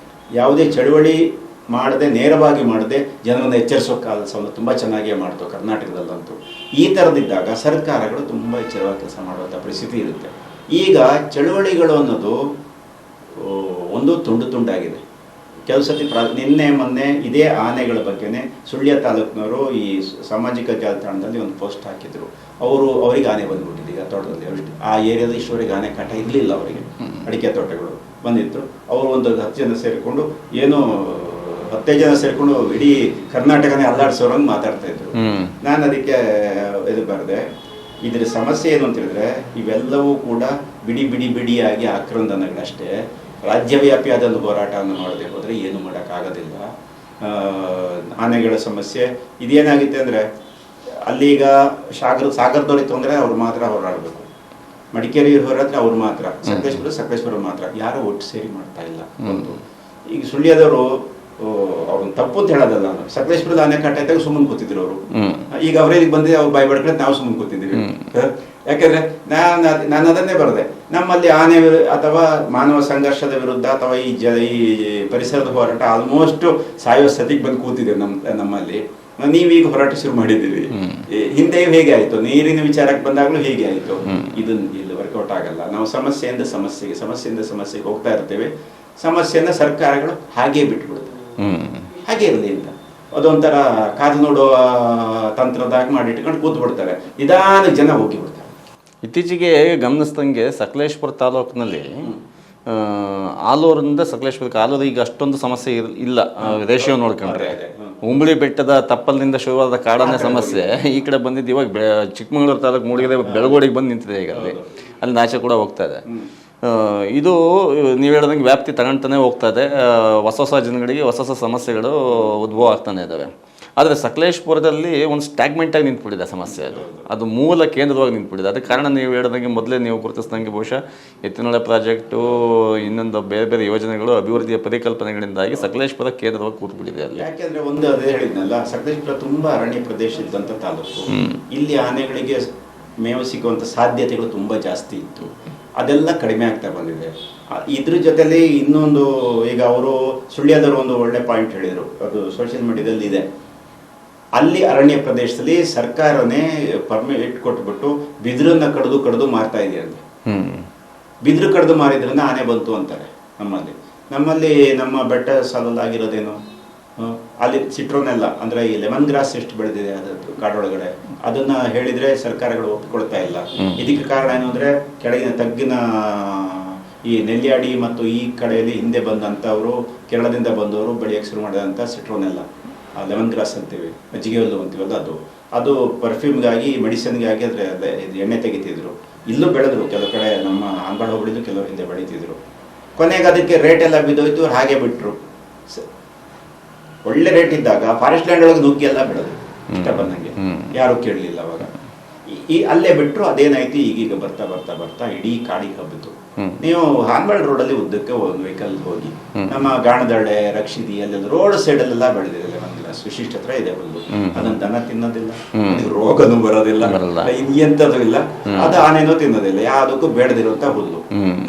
Speaker 2: ಯಾವುದೇ ಚಳವಳಿ ನೇರವಾಗಿ ಮಾಡದೆ ಜನರನ್ನು ಎಚ್ಚರಿಸೋ ಕೆಲಸ ತುಂಬ ಚೆನ್ನಾಗಿಯೇ ಮಾಡ್ತು ಕರ್ನಾಟಕದಲ್ಲಂತೂ. ಈ ಥರದಿದ್ದಾಗ ಸರ್ಕಾರಗಳು ತುಂಬ ಎಚ್ಚರವಾಗಿ ಕೆಲಸ ಮಾಡುವಂಥ ಪರಿಸ್ಥಿತಿ ಇರುತ್ತೆ. ಈಗ ಚಳುವಳಿಗಳು ಅನ್ನೋದು ಒಂದು ತುಂಡಾಗಿದೆ. ಕೆಲವು ಸತಿ ನಿನ್ನೆ ಮೊನ್ನೆ ಇದೇ ಆನೆಗಳ ಬಗ್ಗೆನೇ ಸುಳ್ಯ ತಾಲೂಕಿನವರು ಈ ಸಾಮಾಜಿಕ ಜಾಲತಾಣದಲ್ಲಿ ಒಂದು ಪೋಸ್ಟ್ ಹಾಕಿದ್ರು. ಅವರಿಗೆ ಆನೆ ಬಂದ್ಬಿಟ್ಟಿದೆ ಈಗ ತೋಟದಲ್ಲಿ. ಆ ಏರಿಯಾದಲ್ಲಿ ಇಷ್ಟವರೆಗೆ ಆನೆ ಕಾಟ ಇರಲಿಲ್ಲ ಅವರಿಗೆ. ಅಡಿಕೆ ತೋಟಗಳು ಬಂದಿತ್ತು. ಅವರು ಒಂದು 10 ಜನ ಸೇರಿಕೊಂಡು ಏನೋ 10 ಜನ ಸೇರಿಕೊಂಡು ಇಡೀ ಕರ್ನಾಟಕನೇ ಅಲ್ಲಾಡಿಸೋರಂಗೆ ಮಾತಾಡ್ತಾ ಇದ್ರು. ನಾನು ಅದಕ್ಕೆ ಇದು ಬರದೆ, ಇದ್ರ ಸಮಸ್ಯೆ ಏನು ಅಂತ ಹೇಳಿದ್ರೆ, ಇವೆಲ್ಲವೂ ಕೂಡ ಬಿಡಿಯಾಗಿ ಆಕ್ರಂದನಗಳಷ್ಟೇ. ರಾಜ್ಯವ್ಯಾಪಿ ಅದೊಂದು ಹೋರಾಟವನ್ನು ಮಾಡದೆ ಹೋದರೆ ಏನು ಮಾಡೋಕ್ಕಾಗೋದಿಲ್ಲ. ಆನೆಗಳ ಸಮಸ್ಯೆ ಇದೇನಾಗುತ್ತೆ ಅಂದರೆ, ಅಲ್ಲಿ ಈಗ ಸಾಗರದವ್ರಿಗೆ ತೊಂದರೆ ಅವ್ರು ಮಾತ್ರ ಹೋರಾಡಬೇಕು, ಮಡಿಕೇರಿ ಹೋರಾದ್ರೆ ಅವ್ರು ಮಾತ್ರ, ಸಕಲೇಶ್ಪುರ ಮಾತ್ರ, ಯಾರು ಒಟ್ಟು ಸೇರಿ ಮಾಡ್ತಾ ಇಲ್ಲ. ಒಂದು ಈಗ ಸುಳ್ಯದವರು ಅವ್ರನ್ನ ತಪ್ಪು ಅಂತ ಹೇಳೋದಲ್ಲ, ನಾನು ಸಕಲೇಶ್ಪುರದ ಅಣೆಕಟ್ಟೆ ಇದ್ದಾಗ ಸುಮ್ಮನೆ ಕೂತಿದ್ರು ಅವರು. ಈಗ ಅವರಿಗೆ ಬಂದಿದೆ, ಅವ್ರು ಬಾಯಿ ಬಡ್ಕೊಂಡು ನಾವು ಸುಮ್ಮನೆ ಕೂತಿದ್ದೀವಿ. ಯಾಕೆಂದ್ರೆ ನಾನು ಅದನ್ನೇ ಬರದೆ, ನಮ್ಮಲ್ಲಿ ಆನೆ ಅಥವಾ ಮಾನವ ಸಂಘರ್ಷದ ವಿರುದ್ಧ ಅಥವಾ ಈ ಪರಿಸರದ ಹೋರಾಟ ಆಲ್ಮೋಸ್ಟ್ ಸಾಯೋ ಸ್ಥಿತಿಗೆ ಬಂದು ಕೂತಿದೆ ನಮ್ಮಲ್ಲಿ. ನೀವೀಗ ಹೋರಾಟ ಶುರು ಮಾಡಿದ್ದೀವಿ. ಹಿಂದೆ ಹೇಗೆ ಆಯ್ತು, ನೀರಿನ ವಿಚಾರಕ್ಕೆ ಬಂದಾಗಲೂ ಹೇಗೆ ಆಯ್ತು. ಇದನ್ನ ಇಲ್ಲಿ ವರ್ಕೌಟ್ ಆಗಲ್ಲ. ನಾವು ಸಮಸ್ಯೆಯಿಂದ ಸಮಸ್ಯೆಗೆ ಹೋಗ್ತಾ ಇರ್ತೇವೆ. ಸಮಸ್ಯೆಯನ್ನ ಸರ್ಕಾರಗಳು ಹಾಗೇ ಬಿಟ್ಬಿಡುತ್ತೆ, ಹಾಗೆ ಇರಲಿ ಅಂತ ಅದೊಂಥರ ಕಾದು ನೋಡುವ ತಂತ್ರದಾಗ ಮಾಡಿಟ್ಕೊಂಡು ಕೂತ್ ಬಿಡ್ತಾರೆ. ನಿಧಾನ ಜನ ಹೋಗಿ ಬಿಡ್ತಾರೆ.
Speaker 1: ಇತ್ತೀಚೆಗೆ ಗಮನಿಸ್ದಂಗೆ ಸಕಲೇಶ್ಪುರ ತಾಲೂಕಿನಲ್ಲಿ ಆಲೂರಿಂದ ಸಕಲೇಶ್ಪುರಕ್ಕೆ ಆಲೂರು ಈಗ ಅಷ್ಟೊಂದು ಸಮಸ್ಯೆ ಇಲ್ಲ. ರೇಷಿಯೋ ನೋಡ್ಕೊಂಡ್ರೆ ಉಂಬಳಿ ಬೆಟ್ಟದ ತಪ್ಪಲಿನಿಂದ ಶುರುವಾದ ಕಾಡಾನೆ ಸಮಸ್ಯೆ ಈ ಕಡೆ ಬಂದಿದ್ದು ಇವಾಗ ಚಿಕ್ಕಮಗಳೂರು ತಾಲೂಕು ಮೂಡಿಗೆರೆ ಬೆಳಗೋಡಿಗೆ ಬಂದು ನಿಂತಿದೆ. ಈಗ ಅಲ್ಲಿ ನಾಚೆ ಕೂಡ ಹೋಗ್ತಾ ಇದೆ. ಇದು ನೀವು ಹೇಳ್ದಂಗೆ ವ್ಯಾಪ್ತಿ ತಗೊಳ್ತಾನೆ ಹೋಗ್ತಾ ಇದೆ. ಹೊಸ ಜನಗಳಿಗೆ ಹೊಸ ಸಮಸ್ಯೆಗಳು ಉದ್ಭವ ಆಗ್ತಾನೆ ಇದ್ದಾವೆ. ಆದರೆ ಸಕಲೇಶ್ಪುರದಲ್ಲಿ ಒಂದು ಸ್ಟ್ಯಾಗ್ಮೆಂಟಾಗಿ ನಿಂತ್ಬಿಟ್ಟಿದೆ ಸಮಸ್ಯೆ. ಅದು ಮೂಲ ಕೇಂದ್ರವಾಗಿ ನಿಂತ್ಬಿಟ್ಟಿದೆ. ಅದಕ್ಕೆ ಕಾರಣ ನೀವು ಹೇಳ್ದಂಗೆ ಮೊದಲೇ ನೀವು ಗುರುತಿಸಿದಂಗೆ ಬಹುಶಃ ಎತ್ತಿನೊಳೆ ಪ್ರಾಜೆಕ್ಟು, ಇನ್ನೊಂದು ಬೇರೆ ಬೇರೆ ಯೋಜನೆಗಳು, ಅಭಿವೃದ್ಧಿಯ ಪರಿಕಲ್ಪನೆಗಳಿಂದಾಗಿ ಸಕಲೇಶ್ಪುರ ಕೇಂದ್ರವಾಗಿ ಕೂತ್ಬಿಟ್ಟಿದೆ ಅಲ್ಲಿ.
Speaker 2: ಯಾಕೆಂದ್ರೆ ಒಂದು ಅದೇ ಹೇಳಿದ್ನಲ್ಲ, ಸಕಲೇಶ್ಪುರ ತುಂಬಾ ಅರಣ್ಯ ಪ್ರದೇಶ ಇದ್ದಂಥ ತಾಲೂಕು. ಇಲ್ಲಿ ಆನೆಗಳಿಗೆ ಮೇವು ಸಿಗುವಂಥ ಸಾಧ್ಯತೆಗಳು ತುಂಬಾ ಜಾಸ್ತಿ ಇತ್ತು. ಅದೆಲ್ಲ ಕಡಿಮೆ ಆಗ್ತಾ ಬಂದಿದೆ. ಇದ್ರ ಜೊತೆಲಿ ಇನ್ನೊಂದು, ಈಗ ಅವರು ಸುಳ್ಯದವರು ಒಂದು ಒಳ್ಳೆ ಪಾಯಿಂಟ್ ಹೇಳಿದರು, ಅದು ಸೋಷಿಯಲ್ ಮೀಡಿಯಾದಲ್ಲಿ ಇದೆ. ಅಲ್ಲಿ ಅರಣ್ಯ ಪ್ರದೇಶದಲ್ಲಿ ಸರ್ಕಾರನೇ ಪರ್ಮಿಟ್ ಕೊಟ್ಬಿಟ್ಟು ಬಿದಿರನ್ನ ಕಡಿದು ಮಾರ್ತಾ ಇದೆ ಅಂತ. ಬಿದಿರು ಕಡಿದು ಮಾರಿದ್ರಿಂದ ಆನೆ ಬಂತು ಅಂತಾರೆ. ನಮ್ಮಲ್ಲಿ ನಮ್ಮ ಬೆಟ್ಟ ಸಾಲಲ್ಲಾಗಿರೋದೇನು, ಅಲ್ಲಿ ಸಿಟ್ರೋನೆಲ್ಲ ಅಂದ್ರೆ ಈ ಲೆಮನ್ ಗ್ರಾಸ್ ಎಷ್ಟು ಬೆಳೆದಿದೆ ಅದದ್ದು ಕಾಡೊಳಗಡೆ, ಅದನ್ನ ಹೇಳಿದ್ರೆ ಸರ್ಕಾರಗಳು ಒಪ್ಪಿಕೊಳ್ತಾ ಇಲ್ಲ. ಇದಕ್ಕೆ ಕಾರಣ ಏನು ಅಂದ್ರೆ, ಕೆಳಗಿನ ತಗ್ಗಿನ ಈ ನೆಲ್ಯಾಡಿ ಮತ್ತು ಈ ಕಡೆಯಲ್ಲಿ ಹಿಂದೆ ಬಂದಂಥವರು, ಕೇರಳದಿಂದ ಬಂದವರು ಬೆಳೆಯಕ್ಕೆ ಶುರು ಮಾಡಿದಂಥ ಸಿಟ್ರೋನೆಲ್ಲ, ಲೆಮನ್ ಗ್ರಾಸ್ ಅಂತೀವಿ, ಮಜ್ಜಿಗೆ ಹುಲ್ಲು ಅಂತೀವಲ್ಲ, ಅದು ಪರ್ಫ್ಯೂಮ್ಗಾಗಿ, ಮೆಡಿಸಿನ್ಗಾಗಿ ಅದ್ರ ಎಣ್ಣೆ ತೆಗಿತಿದ್ರು. ಇಲ್ಲೂ ಬೆಳೆದ್ರು, ಕೆಲವು ಕಡೆ ನಮ್ಮ ಅಂಗಡಿ ಹೋಗ್ಬಿಡಿದ್ರು, ಕೆಲವರು ಹಿಂದೆ ಬೆಳೀತಿದ್ರು. ಕೊನೆಗೆ ಅದಕ್ಕೆ ರೇಟ್ ಎಲ್ಲ ಬಿದ್ದೋಯ್ತು, ಹಾಗೆ ಬಿಟ್ರು. ಒಳ್ಳೆ ರೇಟ್ ಇದ್ದಾಗ ಫಾರೆಸ್ಟ್ ಲ್ಯಾಂಡ್ ಒಳಗೆ ನುಗ್ಗಿ ಎಲ್ಲ ಬೆಳೆದ್ರು ಇಷ್ಟ ಬಂದಂಗೆ, ಯಾರು ಕೇಳಲಿಲ್ಲ ಅವಾಗ. ಅಲ್ಲೇ ಬಿಟ್ರು. ಅದೇನಾಯ್ತು, ಈಗೀಗ ಬರ್ತಾ ಇಡೀ ಕಾಡಿಗೆ ಹಬ್ಬಿತು. ನೀವು ಹಾನ್ಬಾಳ್ ರೋಡಲ್ಲಿ ಉದ್ದಕ್ಕೆ ಒಂದು ವೆಹಿಕಲ್ ಹೋಗಿ, ನಮ್ಮ ಗಾಣದಳ್ಳೆ, ರಕ್ಷಿದಿ, ಅಲ್ಲೆಲ್ಲ ರೋಡ್ ಸೈಡಲ್ಲೆಲ್ಲ ಬೆಳೆದಿದೆ ಲೆಮನ್ ಗ್ರಾಸ್. ವಿಶಿಷ್ಟ ಹತ್ರ ಇದೆ ಹುಲ್ಲು. ಅದನ್ನ ದನ ತಿನ್ನೋದಿಲ್ಲ, ರೋಗನೂ ಬರೋದಿಲ್ಲ, ಎಂಥದ್ದು ಇಲ್ಲ. ಅದು ಆನೆನೂ ತಿನ್ನೋದಿಲ್ಲ, ಯಾವುದಕ್ಕೂ ಬೇಡದಿರುವಂತ ಹುಲ್ಲು.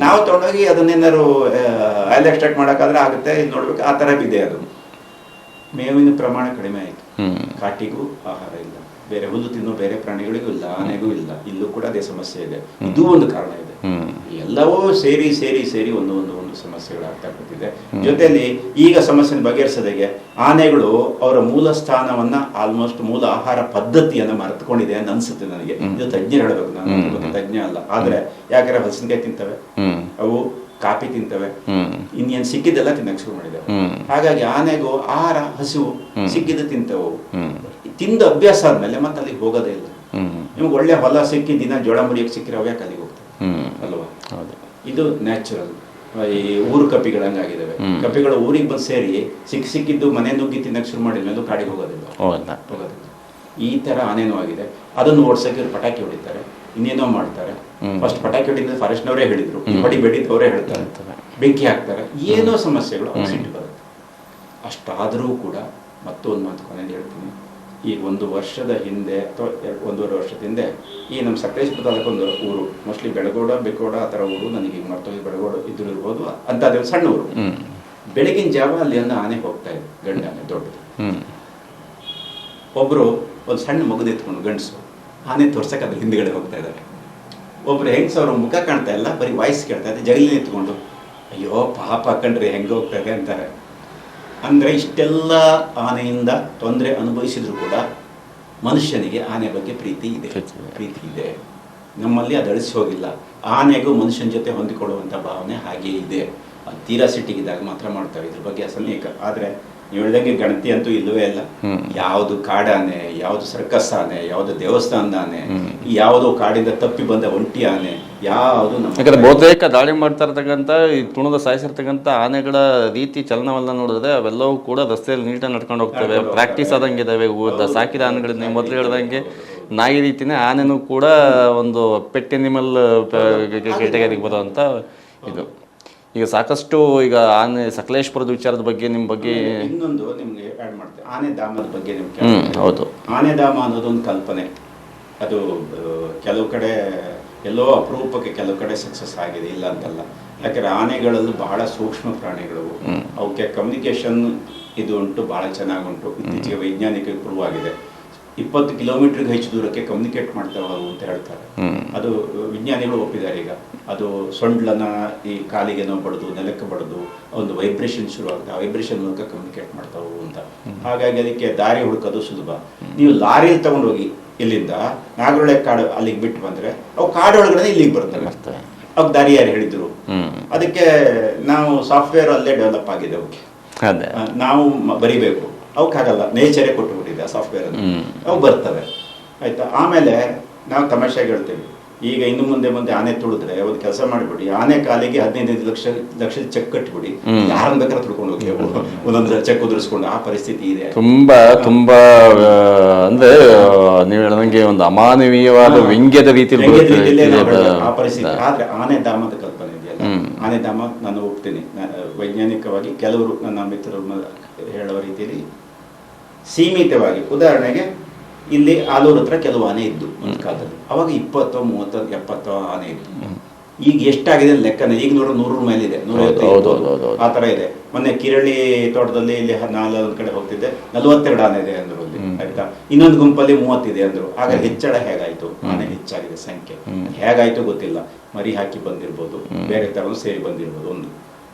Speaker 2: ನಾವು ತಗೊಂಡೋಗಿ ಅದನ್ನೇನಾದ್ರು ಆಯಿಲ್ ಎಕ್ಸ್ಟ್ರಾಕ್ಟ್ ಮಾಡೋಕ್ಕಾದ್ರೆ ಆಗುತ್ತೆ. ಇದು ನೋಡ್ಬೇಕು, ಆ ತರ ಇದೆ. ಅದು ಮೇವಿನ ಪ್ರಮಾಣ ಕಡಿಮೆ ಆಯಿತು. ಕಾಟಿಗೂ ಆಹಾರ ಇಲ್ಲ, ಬೇರೆ ಹುಲ್ಲು ತಿನ್ನೋ ಬೇರೆ ಪ್ರಾಣಿಗಳಿಗೂ ಇಲ್ಲ, ಆನೆಗೂ ಇಲ್ಲ. ಇಲ್ಲೂ ಕೂಡ ಅದೇ ಸಮಸ್ಯೆ ಇದೆ. ಇದು ಒಂದು ಕಾರಣ ಇದೆ. ಎಲ್ಲವೂ ಸೇರಿ ಒಂದು ಸಮಸ್ಯೆಗಳಾಗ್ತಾ ಕೂತಿದೆ. ಜೊತೆಯಲ್ಲಿ ಈಗ ಸಮಸ್ಯೆ ಬಗೆಹರಿಸೋದಕ್ಕೆ ಆನೆಗಳು ಅವರ ಮೂಲ ಸ್ಥಾನವನ್ನ, ಆಲ್ಮೋಸ್ಟ್ ಮೂಲ ಆಹಾರ ಪದ್ಧತಿಯನ್ನ ಮರೆತುಕೊಂಡಿದೆ ಅಂತ ಅನ್ಸುತ್ತೆ ನನಗೆ. ಇದು ತಜ್ಞರು ಹೇಳಬೇಕು, ನಾನು ತಜ್ಞ ಅಲ್ಲ. ಆದ್ರೆ ಯಾಕಂದ್ರೆ ಹಲಸಿನಕಾಯಿ ತಿಂತವೆ, ಅವು ಕಾಫಿ ತಿಂತವೆ, ಇನ್ನೇನು ಸಿಕ್ಕಿದ್ದೆಲ್ಲ ತಿನ್ನಕ್ಕೆ ಶುರು ಮಾಡಿದಾವೆ. ಹಾಗಾಗಿ ಆನೆಗೂ ಆಹಾರ, ಹಸಿವು ಸಿಕ್ಕಿದ್ದು ತಿಂತವು. ತಿಂದ ಅಭ್ಯಾಸ ಆದ್ಮೇಲೆ ಮತ್ತೆ ಅಲ್ಲಿಗೆ ಹೋಗೋದೇ ಇಲ್ಲ. ನಿಮ್ಗೆ ಒಳ್ಳೆ ಹೊಲ ಸಿಕ್ಕಿ ದಿನ ಜೋಳ ಮುರಿಯಕ್ಕೆ ಸಿಕ್ಕಿರೋ ಯಾಕೆ ಅಲ್ಲಿಗೆ ಹೋಗ್ತವೆ ಅಲ್ವಾ? ಇದು ನ್ಯಾಚುರಲ್. ಈ ಊರು ಕಪಿಗಳಂಗಾಗಿದ್ದಾವೆ. ಕಪಿಗಳು ಊರಿಗೆ ಬಂದು ಸೇರಿ ಸಿಕ್ಕಿದ್ದು ಮನೆ ನುಗ್ಗಿ ತಿನ್ನಕ್ಕೆ ಶುರು ಮಾಡಿದ್ಮೇಲೆ ಕಾಡಿಗೆ ಹೋಗೋದಿಲ್ಲ. ಈ ತರ ಆನೇನೂ ಆಗಿದೆ. ಅದನ್ನು ಓಡಿಸೋಕೆ ಪಟಾಕಿ ಹೊಡಿತಾರೆ, ಇನ್ನೇನೋ ಮಾಡ್ತಾರೆ. ಫಸ್ಟ್ ಪಟಾಕಿ ಹೊಡಿದ್ರೆ ಫಾರೆಸ್ಟ್ನವರೇ ಹೇಳಿದ್ರು, ಹೊಡಿ ಬೆಡಿದವರೇ ಹೇಳ್ತಾರೆ, ಬೆಂಕಿ ಹಾಕ್ತಾರೆ, ಏನೋ ಸಮಸ್ಯೆಗಳು ಸಿಟ್ಟು ಬರುತ್ತೆ. ಅಷ್ಟಾದರೂ ಕೂಡ ಮತ್ತೊಂದು ಮಾತು ಕೊನೆಯಲ್ಲಿ ಹೇಳ್ತೀನಿ. ಈಗ 1 ವರ್ಷದ ಹಿಂದೆ ಅಥವಾ 1.5 ವರ್ಷದ ಹಿಂದೆ ಈ ನಮ್ಮ ಸಕಲೇಶ್ಪುರ ತಾಲೂಕು ಒಂದು ಊರು, ಮೋಸ್ಟ್ಲಿ ಬೆಳಗೋಡ ಬೇಕೋಡ ಆ ಥರ ಊರು, ನನಗೆ ಈಗ ಮರ್ತೋಗಿ ಬೆಳಗೋಡ ಇದ್ರು ಇರ್ಬೋದು ಅಂತ. ಅದೇ ಸಣ್ಣ ಊರು. ಬೆಳಗಿನ ಜಾವ ಅಲ್ಲಿ ಒಂದು ಆನೆ ಹೋಗ್ತಾ ಇದೆ, ಗಂಡ ಆನೆ ದೊಡ್ಡದು. ಒಬ್ರು ಒಂದು ಸಣ್ಣ ಮಗುದ ಎತ್ಕೊಂಡು ಗಂಡಸು ಆನೆ ತೋರ್ಸಕ್ಕೆ ಅದ್ರ ಹಿಂದ್ಗಡೆ ಹೋಗ್ತಾ ಇದ್ದಾರೆ. ಒಬ್ರು ಹೆಂಗಸ ಅವ್ರ ಮುಖ ಕಾಣ್ತಾ ಇಲ್ಲ, ಬರೀ ವಾಯ್ಸ್ ಕೇಳ್ತಾ ಇದೆ, ಜಗಲಿನ ಎತ್ಕೊಂಡು ಅಯ್ಯೋ ಪಾಪ ಕಂಡ್ರಿ ಹೆಂಗೆ ಹೋಗ್ತಾ ಇದೆ ಅಂತಾರೆ. ಅಂದರೆ ಇಷ್ಟೆಲ್ಲ ಆನೆಯಿಂದ ತೊಂದರೆ ಅನುಭವಿಸಿದ್ರು ಕೂಡ ಮನುಷ್ಯನಿಗೆ ಆನೆ ಬಗ್ಗೆ ಪ್ರೀತಿ ಇದೆ. ನಮ್ಮಲ್ಲಿ ಅದು ಅಳಿಸಿ ಹೋಗಿಲ್ಲ. ಆನೆಗೂ ಮನುಷ್ಯನ ಜೊತೆ ಹೊಂದಿಕೊಳ್ಳುವಂಥ ಭಾವನೆ ಹಾಗೇ ಇದೆ. ತೀರಾ ಸಿಟ್ಟಿಗಿದ್ದಾಗ ಮಾತ್ರ ಮಾಡ್ತವೆ ಇದ್ರ ಬಗ್ಗೆ ಅಸಲೇಕ. ಆದರೆ ನೀವು ಹೇಳ್ದಂಗೆ ಗಣತಿ ಅಂತೂ ಇಲ್ಲವೇ ಇಲ್ಲ. ಯಾವುದು ಕಾಡಾನೆ, ಯಾವುದು ಸರ್ಕಸ್ ಆನೆ, ಯಾವುದು ದೇವಸ್ಥಾನದ ಆನೆ, ಯಾವುದು ಕಾಡಿಂದ ತಪ್ಪಿ ಬಂದ ಒಂಟಿ ಆನೆ, ಯಾವುದು ನಮ್ಮ
Speaker 1: ಯಾಕಂದ್ರೆ ಬಹುತೇಕ ದಾಳಿ ಮಾಡ್ತಾ ಇರ್ತಕ್ಕಂಥ ಈ ತುಣದ ಸಾಯಿಸಿರ್ತಕ್ಕಂಥ ಆನೆಗಳ ರೀತಿ ಚಲನವನ್ನ ನೋಡಿದ್ರೆ ಅವೆಲ್ಲವೂ ಕೂಡ ರಸ್ತೆಯಲ್ಲಿ ನೀಟಾಗಿ ನಡ್ಕೊಂಡು ಹೋಗ್ತವೆ, ಪ್ರಾಕ್ಟೀಸ್ ಆದಂಗಿದಾವೆ. ಸಾಕಿದ ಆನೆಗಳು ನೀವು ಮೊದಲು ಹೇಳ್ದಂಗೆ ನಾಯಿ ರೀತಿನೇ ಆನೆನೂ ಕೂಡ ಒಂದು ಪೆಟ್ ಎನಿಮಲ್ ಕೆಟಗರಿಗೆ ಬರುವಂಥ ಇದು. ಈಗ ಸಾಕಷ್ಟು ಈಗ ಆನೆ ಸಕಲೇಶ್ಪುರದ ವಿಚಾರದ ಬಗ್ಗೆ ನಿಮ್ಮ ಬಗ್ಗೆ
Speaker 2: ಇನ್ನೊಂದು ನಿಮ್ಗೆ ಆ್ಯಡ್ ಮಾಡ್ತೇವೆ, ಆನೆ ಧಾಮದ ಬಗ್ಗೆ ನಿಮ್ಗೆ.
Speaker 1: ಹೌದು,
Speaker 2: ಆನೆ ಧಾಮ ಅನ್ನೋದೊಂದು ಕಲ್ಪನೆ. ಅದು ಕೆಲವು ಕಡೆ ಎಲ್ಲೋ ಅಪರೂಪಕ್ಕೆ ಕೆಲವು ಕಡೆ ಸಕ್ಸಸ್ ಆಗಿದೆ, ಇಲ್ಲ ಅಂತಲ್ಲ. ಯಾಕಂದ್ರೆ ಆನೆಗಳಲ್ಲೂ ಬಹಳ ಸೂಕ್ಷ್ಮ ಪ್ರಾಣಿಗಳು, ಅವಕ್ಕೆ ಕಮ್ಯುನಿಕೇಶನ್ ಇದು ಉಂಟು, ಬಹಳ ಚೆನ್ನಾಗುಂಟು. ಇತ್ತೀಚೆಗೆ ವೈಜ್ಞಾನಿಕ ಪ್ರೂವ್ ಆಗಿದೆ. 20 ಕಿಲೋಮೀಟರ್ಗೆ ಹೆಚ್ಚು ದೂರಕ್ಕೆ ಕಮ್ಯುನಿಕೇಟ್ ಮಾಡ್ತಾವೆ ಅಂತ ಹೇಳ್ತಾರೆ. ಅದು ವಿಜ್ಞಾನಿಗಳು ಒಪ್ಪಿದ್ದಾರೆ ಈಗ. ಅದು ಸೊಂಡ್ಲನ ಈ ಕಾಲಿಗೆ ನಾವು ಬಡದು, ನೆಲಕ್ಕೆ ಬಡದು ಒಂದು ವೈಬ್ರೇಷನ್ ಶುರು ಆಗುತ್ತೆ, ಆ ವೈಬ್ರೇಷನ್ ಮೂಲಕ ಕಮ್ಯುನಿಕೇಟ್ ಮಾಡ್ತಾವು ಅಂತ. ಹಾಗಾಗಿ ಅದಕ್ಕೆ ದಾರಿ ಹುಡುಕೋದು ಸುಲಭ. ನೀವು ಲಾರಿಯಲ್ಲಿ ತಗೊಂಡೋಗಿ ಇಲ್ಲಿಂದ ನಾಗರಹೊಳೆ ಕಾಡು ಅಲ್ಲಿಗೆ ಬಿಟ್ಟು ಬಂದ್ರೆ ಅವು ಕಾಡು ಒಳಗಡೆ ಇಲ್ಲಿಗೆ ಬರ್ತವೆ. ಅವಾಗ ದಾರಿ ಯಾರು ಹೇಳಿದ್ರು? ಅದಕ್ಕೆ ನಾವು ಸಾಫ್ಟ್ವೇರ್ ಅಲ್ಲೇ ಡೆವಲಪ್ ಆಗಿದೆ. ಅವಕ್ಕೆ ನಾವು ಬರಿಬೇಕು, ಅವಕ್ಕಾಗಲ್ಲ, ನೇಚರೇ ಕೊಟ್ಟುಬಿಟ್ಟಿದೆ ಆ ಸಾಫ್ಟ್ವೇರ್ ಅನ್ನು, ಅವು ಬರ್ತವೆ. ಆಯ್ತಾ? ಆಮೇಲೆ ನಾವು ತಮಾಷೆಗೆ ಹೇಳ್ತೇವೆ, ಈಗ ಇನ್ನು ಮುಂದೆ ಆನೆ ತುಳಿದ್ರೆ ಒಂದು ಕೆಲಸ ಮಾಡಿಬಿಡಿ, ಆನೆ ಕಾಲಿಗೆ 15 ಲಕ್ಷ ಚೆಕ್ ಕಟ್ಬಿಡಿ, ಯಾರನ್ನ ಬೇಕಾದ್ರೆ ತುಳ್ಕೊಂಡು ಹೋಗಿ ಒಂದೊಂದು ಚೆಕ್ ಉದುರಿಸ್ಕೊಂಡು, ಆ ಪರಿಸ್ಥಿತಿ ಇದೆ.
Speaker 1: ತುಂಬಾ ಅಂದ್ರೆ ನೀವು ಹೇಳಿದಂಗೆ ಒಂದು ಅಮಾನವೀಯವಾದ ವ್ಯಂಗ್ಯದ ರೀತಿಯಲ್ಲಿ
Speaker 2: ಆ ಪರಿಸ್ಥಿತಿ. ಆದ್ರೆ ಆನೆ ಧಾಮದ ಕಲ್ಪನೆ ಇದೆಯಲ್ಲ, ಆನೆ ಧಾಮ ನಾನು ಒಪ್ತೀನಿ. ವೈಜ್ಞಾನಿಕವಾಗಿ ಕೆಲವರು ನನ್ನ ಮಿತ್ರರು ಹೇಳುವ ರೀತಿಯಲ್ಲಿ ಸೀಮಿತವಾಗಿ, ಉದಾಹರಣೆಗೆ ಇಲ್ಲಿ ಆಲೂರು ಹತ್ರ ಕೆಲವು ಆನೆ ಇದ್ದು ಒಂದು ಕಾಲದಲ್ಲಿ, ಅವಾಗ 20, 30, 70 ಆನೆ ಇತ್ತು. ಈಗ ಎಷ್ಟಾಗಿದೆ ಲೆಕ್ಕನೇ, ಈಗ 100 ಮೇಲಿದೆ, 150 ಆ ತರ ಇದೆ. ಮೊನ್ನೆ ಕಿರಳಿ ತೋಟದಲ್ಲಿ ಇಲ್ಲಿ 4 ಕಡೆ ಹೋಗ್ತಿದ್ದೆ, 42 ಆನೆ ಇದೆ ಅಂದ್ರು ಅಲ್ಲಿ. ಆಯ್ತಾ? ಇನ್ನೊಂದು ಗುಂಪಲ್ಲಿ 30 ಇದೆ ಅಂದ್ರು. ಆಗ ಹೆಚ್ಚಳ ಹೇಗಾಯ್ತು? ಆನೆ ಹೆಚ್ಚಾಗಿದೆ ಸಂಖ್ಯೆ. ಹೇಗಾಯ್ತು ಗೊತ್ತಿಲ್ಲ, ಮರಿ ಹಾಕಿ ಬಂದಿರ್ಬೋದು, ಬೇರೆ ತರ ಸೇರಿ ಬಂದಿರ್ಬೋದು.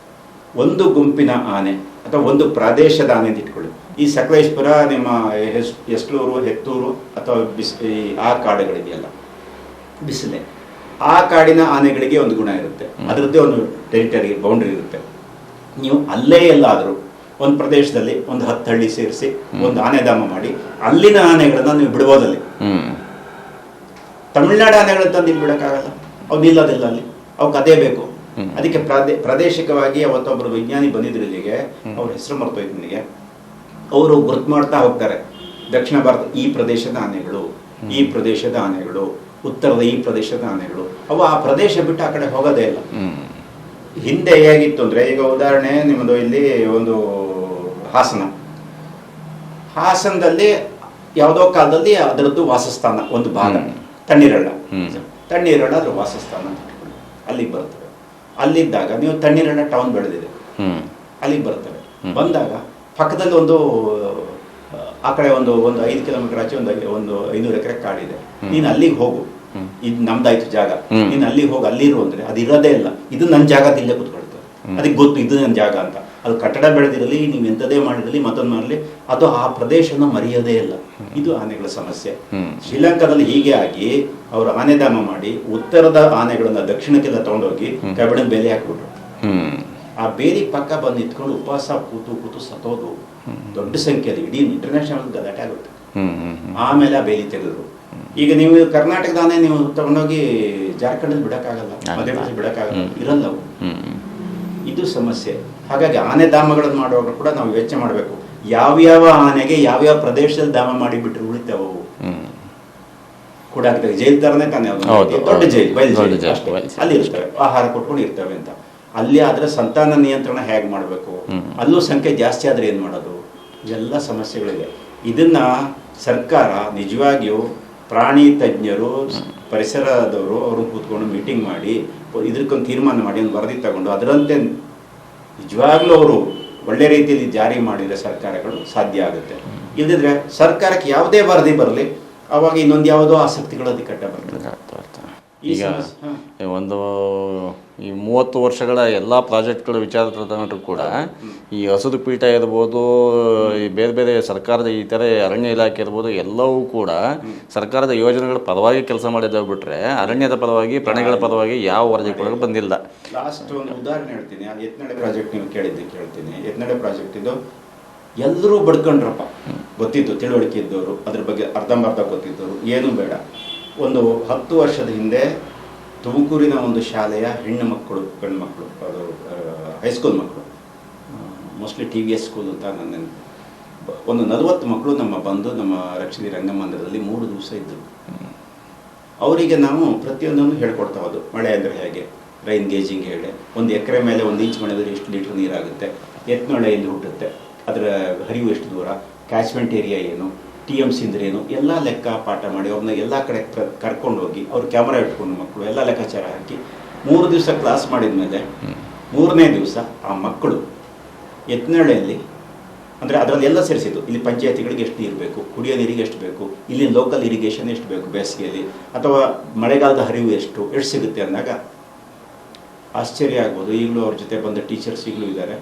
Speaker 2: ಒಂದು ಗುಂಪಿನ ಆನೆ ಅಥವಾ ಒಂದು ಪ್ರದೇಶದ ಆನೆ ಅಂತ ಇಟ್ಕೊಳ್ಳಿ. ಈ ಸಕಲೇಶ್ಪುರ, ನಿಮ್ಮ ಎಸ್ಲೂರು, ಹೆತ್ತೂರು ಅಥವಾ ಆ ಕಾಡುಗಳಿದೆಯಲ್ಲ, ಬಿಸಿಲೆ, ಆ ಕಾಡಿನ ಆನೆಗಳಿಗೆ ಒಂದು ಗುಣ ಇರುತ್ತೆ, ಅದರದ್ದೇ ಒಂದು ಟೆರಿಟರಿ ಬೌಂಡ್ರಿ ಇರುತ್ತೆ. ನೀವು ಅಲ್ಲೇ ಎಲ್ಲಾದರೂ ಒಂದು ಪ್ರದೇಶದಲ್ಲಿ ಒಂದು 10 ಹಳ್ಳಿ ಸೇರಿಸಿ ಒಂದು ಆನೆ ಧಾಮ ಮಾಡಿ ಅಲ್ಲಿನ ಆನೆಗಳನ್ನ ನೀವು ಬಿಡ್ಬೋದಲ್ಲಿ. ತಮಿಳ್ನಾಡು ಆನೆಗಳನ್ನ ತಂದು ಇಲ್ಲಿ ಬಿಡಕ್ಕಾಗಲ್ಲ, ಅವು ನಿಲ್ಲೋದಿಲ್ಲ ಅಲ್ಲಿ, ಅವಕ್ಕೆ ಅದೇ ಬೇಕು. ಅದಕ್ಕೆ ಪ್ರಾದೇಶಿಕವಾಗಿ ಅವತ್ತೊಬ್ಬರು ವಿಜ್ಞಾನಿ ಬಂದಿದ್ರು ಇಲ್ಲಿಗೆ, ಅವ್ರ ಹೆಸರು ಮರ್ತೋಯ್ತು ನನಗೆ. ಅವರು ಗುರುತು ಮಾಡ್ತಾ ಹೋಗ್ತಾರೆ, ದಕ್ಷಿಣ ಭಾರತ ಈ ಪ್ರದೇಶದ ಆನೆಗಳು, ಈ ಪ್ರದೇಶದ ಆನೆಗಳು, ಉತ್ತರದ ಈ ಪ್ರದೇಶದ ಆನೆಗಳು. ಅವು ಆ ಪ್ರದೇಶ ಬಿಟ್ಟು ಆ ಕಡೆ ಹೋಗೋದೇ ಇಲ್ಲ. ಹಿಂದೆ ಹೇಗಿತ್ತು ಅಂದ್ರೆ, ಈಗ ಉದಾಹರಣೆ ನಿಮ್ಮದು ಇಲ್ಲಿ ಒಂದು ಹಾಸನದಲ್ಲಿ ಯಾವುದೋ ಕಾಲದಲ್ಲಿ ಅದರದ್ದು ವಾಸಸ್ಥಾನ ಒಂದು ಭಾಗ, ತಣ್ಣೀರಳ್ಳ ಅದ್ರ ವಾಸಸ್ಥಾನ ಅಂತ ಇಟ್ಕೊಳ್ಳಿ, ಅಲ್ಲಿಗೆ ಬರ್ತವೆ. ಅಲ್ಲಿದ್ದಾಗ ನೀವು ತಣ್ಣೀರಳ್ಳ ಟೌನ್ ಬೆಳೆದಿದೆ, ಅಲ್ಲಿಗೆ ಬರ್ತವೆ. ಬಂದಾಗ ಪಕ್ಕದಲ್ಲಿ ಒಂದು ಆ ಕಡೆ ಒಂದು 5 ಕಿಲೋಮೀಟರ್ ಆಚೆ ಒಂದು 500 ಎಕರೆ ಕಾಡಿದೆ. ನೀನು ಅಲ್ಲಿಗೆ ಹೋಗು, ಇದು ನಮ್ದಾಯ್ತು ಜಾಗ, ನೀನು ಅಲ್ಲಿಗೆ ಹೋಗಿ ಅಲ್ಲಿರು ಅಂದ್ರೆ ಅದು ಇರೋದೇ ಇಲ್ಲ. ಇದು ನನ್ನ ಜಾಗ, ಇಲ್ಲೇ ಕೂತ್ಕೊಳ್ತದೆ. ಅದಕ್ಕೆ ಗೊತ್ತು ಇದು ನನ್ನ ಜಾಗ ಅಂತ. ಅದು ಕಟ್ಟಡ ಬೆಳೆದಿರಲಿ, ನೀವು ಎಂಥದೇ ಮಾಡಿರಲಿ, ಮತ್ತೊಂದು ಮಾಡಲಿ, ಅದು ಆ ಪ್ರದೇಶನ ಮರೆಯೋದೇ ಇಲ್ಲ. ಇದು ಆನೆಗಳ ಸಮಸ್ಯೆ. ಶ್ರೀಲಂಕಾದಲ್ಲಿ ಹೀಗೆ ಆಗಿ ಅವರು ಆನೆಧಾಮ ಮಾಡಿ ಉತ್ತರದ ಆನೆಗಳನ್ನ ದಕ್ಷಿಣಕ್ಕೆಲ್ಲ ತಗೊಂಡೋಗಿ ಕಬ್ಬಿಣದ ಬೇಲಿ ಹಾಕ್ಬಿಟ್ರು. ಆ ಬೇಲಿ ಪಕ್ಕ ಬಂದು ನಿಂತ್ಕೊಂಡು ಉಪವಾಸ ಕೂತು ಸತ್ತೋದು ದೊಡ್ಡ ಸಂಖ್ಯೆಯಲ್ಲಿ, ಇಡೀ ಇಂಟರ್ನ್ಯಾಷನಲ್ ಗಲಾಟೆ ಆಗುತ್ತೆ. ಆಮೇಲೆ ಆ ಬೇಲಿ ತೆಗೆದ್ರು. ಈಗ ನೀವು ಕರ್ನಾಟಕದ ಆನೆ ನೀವು ತಗೊಂಡೋಗಿ ಜಾರ್ಖಂಡಲ್ಲಿ ಬಿಡಕ್ಕಾಗಲ್ಲ, ಮಧ್ಯಪ್ರದೇಶ ಬಿಡಕ್ಕಾಗಲ್ಲ, ಇರಲ್ಲ ಅವು. ಇದು ಸಮಸ್ಯೆ. ಹಾಗಾಗಿ ಆನೆ ಧಾಮಗಳನ್ನು ಮಾಡುವಾಗ ಕೂಡ ನಾವು ಯೋಚನೆ ಮಾಡಬೇಕು, ಯಾವ್ಯಾವ ಆನೆಗೆ ಯಾವ್ಯಾವ ಪ್ರದೇಶದಲ್ಲಿ ಧಾಮ ಮಾಡಿಬಿಟ್ರೆ ಉಳಿತಾವು ಕೂಡ ಆಗ್ತದೆ. ಜೈಲ್ ತರನೇ ತಾನೇ, ದೊಡ್ಡ ಜೈಲ್, ಅಲ್ಲಿ ಇರ್ತವೆ, ಆಹಾರ ಕೊಟ್ಕೊಂಡು ಇರ್ತವೆ ಅಂತ. ಅಲ್ಲಿ ಆದ್ರೆ ಸಂತಾನ ನಿಯಂತ್ರಣ ಹೇಗೆ ಮಾಡಬೇಕು, ಅಲ್ಲೂ ಸಂಖ್ಯೆ ಜಾಸ್ತಿ ಆದ್ರೆ ಏನ್ ಮಾಡೋದು, ಇವೆಲ್ಲ ಸಮಸ್ಯೆಗಳಿದೆ. ಇದನ್ನ ಸರ್ಕಾರ ನಿಜವಾಗಿಯೂ ಪ್ರಾಣಿ ತಜ್ಞರು, ಪರಿಸರದವರು ಅವರು ಕೂತ್ಕೊಂಡು ಮೀಟಿಂಗ್ ಮಾಡಿ ಇದಕ್ಕೊಂದು ತೀರ್ಮಾನ ಮಾಡಿ ಒಂದು ವರದಿ ತಗೊಂಡು ಅದರಂತೆ ನಿಜವಾಗ್ಲೂ ಅವರು ಒಳ್ಳೆ ರೀತಿಯಲ್ಲಿ ಜಾರಿ ಮಾಡಿದರೆ ಸರ್ಕಾರಗಳು ಸಾಧ್ಯ ಆಗುತ್ತೆ. ಇಲ್ಲದಿದ್ರೆ ಸರ್ಕಾರಕ್ಕೆ ಯಾವುದೇ ವರದಿ ಬರಲಿ, ಅವಾಗ ಇನ್ನೊಂದು ಯಾವುದೋ ಆಸಕ್ತಿಗಳು ಅಧಿಕಟ್ಟ ಬರ್ತದೆ.
Speaker 1: ಈಗ ಒಂದು ಈ 30 ವರ್ಷಗಳ ಎಲ್ಲ ಪ್ರಾಜೆಕ್ಟ್ಗಳ ವಿಚಾರ ತಗೊಂಡ್ರು ಕೂಡ ಈ ಹಸಿರು ಪೀಠ ಇರ್ಬೋದು, ಈ ಬೇರೆ ಬೇರೆ ಸರ್ಕಾರದ ಈ ಥರ ಅರಣ್ಯ ಇಲಾಖೆ ಇರ್ಬೋದು, ಎಲ್ಲವೂ ಕೂಡ ಸರ್ಕಾರದ ಯೋಜನೆಗಳ ಪರವಾಗಿ ಕೆಲಸ ಮಾಡಿದಾಗ ಬಿಟ್ರೆ ಅರಣ್ಯದ ಪರವಾಗಿ, ಪ್ರಾಣಿಗಳ ಪರವಾಗಿ ಯಾವ ವರದಿ ಕೂಡ ಬಂದಿಲ್ಲ.
Speaker 2: ಲಾಸ್ಟ್ ಒಂದು ಉದಾಹರಣೆ ಹೇಳ್ತೀನಿ. ಎತ್ನಡೆ ಪ್ರಾಜೆಕ್ಟ್ ನೀವು ಕೇಳ್ತೀನಿ. ಎತ್ನಡೆ ಪ್ರಾಜೆಕ್ಟ್ ಇದು ಎಲ್ಲರೂ ಬಡ್ಕೊಂಡ್ರಪ್ಪ. ಗೊತ್ತಿತ್ತು, ತಿಳುವಳಿಕೆ ಇದ್ದವರು, ಅದ್ರ ಬಗ್ಗೆ ಅರ್ಧಂಬರ್ಧ ಗೊತ್ತಿದ್ದವರು, ಏನೂ ಬೇಡ. ಒಂದು 10 ವರ್ಷದ ಹಿಂದೆ ತುಮಕೂರಿನ ಒಂದು ಶಾಲೆಯ ಹೆಣ್ಣು ಮಕ್ಕಳು, ಗಂಡು ಮಕ್ಕಳು, ಅದು ಹೈಸ್ಕೂಲ್ ಮಕ್ಕಳು, ಮೋಸ್ಟ್ಲಿ TVS ಸ್ಕೂಲ್ ಅಂತ ನನ್ನ ಒಂದು 40 ಮಕ್ಕಳು ನಮ್ಮ ರಕ್ಷಿತ ರಂಗಮಂದಿರದಲ್ಲಿ 3 ದಿವಸ ಇದ್ದರು. ಅವರಿಗೆ ನಾವು ಪ್ರತಿಯೊಂದನ್ನು ಹೇಳ್ಕೊಡ್ತಾ ಹೋದು. ಮಳೆ ಅಂದರೆ ಹೇಗೆ, ರೈನ್ ಗೇಜಿಂಗ್ ಹೇಳಿ, 1 ಎಕರೆ ಮೇಲೆ 1 ಇಂಚ್ ಮಳೆದರೆ ಎಷ್ಟು ಲೀಟ್ರ್ ನೀರಾಗುತ್ತೆ, ಎತ್ನೊಳೆ ಎಲ್ಲಿ ಹುಟ್ಟುತ್ತೆ, ಅದರ ಹರಿವು ಎಷ್ಟು ದೂರ, ಕ್ಯಾಚ್ಮೆಂಟ್ ಏರಿಯಾ ಏನು, TMC ಅಂದ್ರೆ ಏನು, ಎಲ್ಲ ಲೆಕ್ಕ ಪಾಠ ಮಾಡಿ ಅವ್ರನ್ನ ಎಲ್ಲ ಕಡೆ ಕರ್ಕೊಂಡು ಹೋಗಿ ಅವ್ರು ಕ್ಯಾಮ್ರಾ ಇಟ್ಕೊಂಡು ಮಕ್ಕಳು ಎಲ್ಲ ಲೆಕ್ಕಾಚಾರ ಹಾಕಿ 3 ದಿವಸ ಕ್ಲಾಸ್ ಮಾಡಿದ ಮೇಲೆ 3ನೇ ದಿವಸ ಆ ಮಕ್ಕಳು ಎತ್ನಳ್ಳಿಯಲ್ಲಿ, ಅಂದರೆ ಅದರಲ್ಲಿ ಎಲ್ಲ ಸೇರಿಸಿದ್ದು, ಇಲ್ಲಿ ಪಂಚಾಯತಿಗಳಿಗೆ ಎಷ್ಟು ನೀರು ಬೇಕು, ಕುಡಿಯೋ ನೀರಿಗೆ ಎಷ್ಟು ಬೇಕು, ಇಲ್ಲಿ ಲೋಕಲ್ ಇರಿಗೇಷನ್ ಎಷ್ಟು ಬೇಕು ಬೇಸಿಗೆಯಲ್ಲಿ, ಅಥವಾ ಮಳೆಗಾಲದ ಹರಿವು ಎಷ್ಟು ಸಿಗುತ್ತೆ ಅಂದಾಗ ಆಶ್ಚರ್ಯ ಆಗ್ಬೋದು. ಈಗಲೂ ಅವ್ರ ಜೊತೆ ಬಂದ ಟೀಚರ್ಸ್ ಈಗಲೂ ಇದ್ದಾರೆ.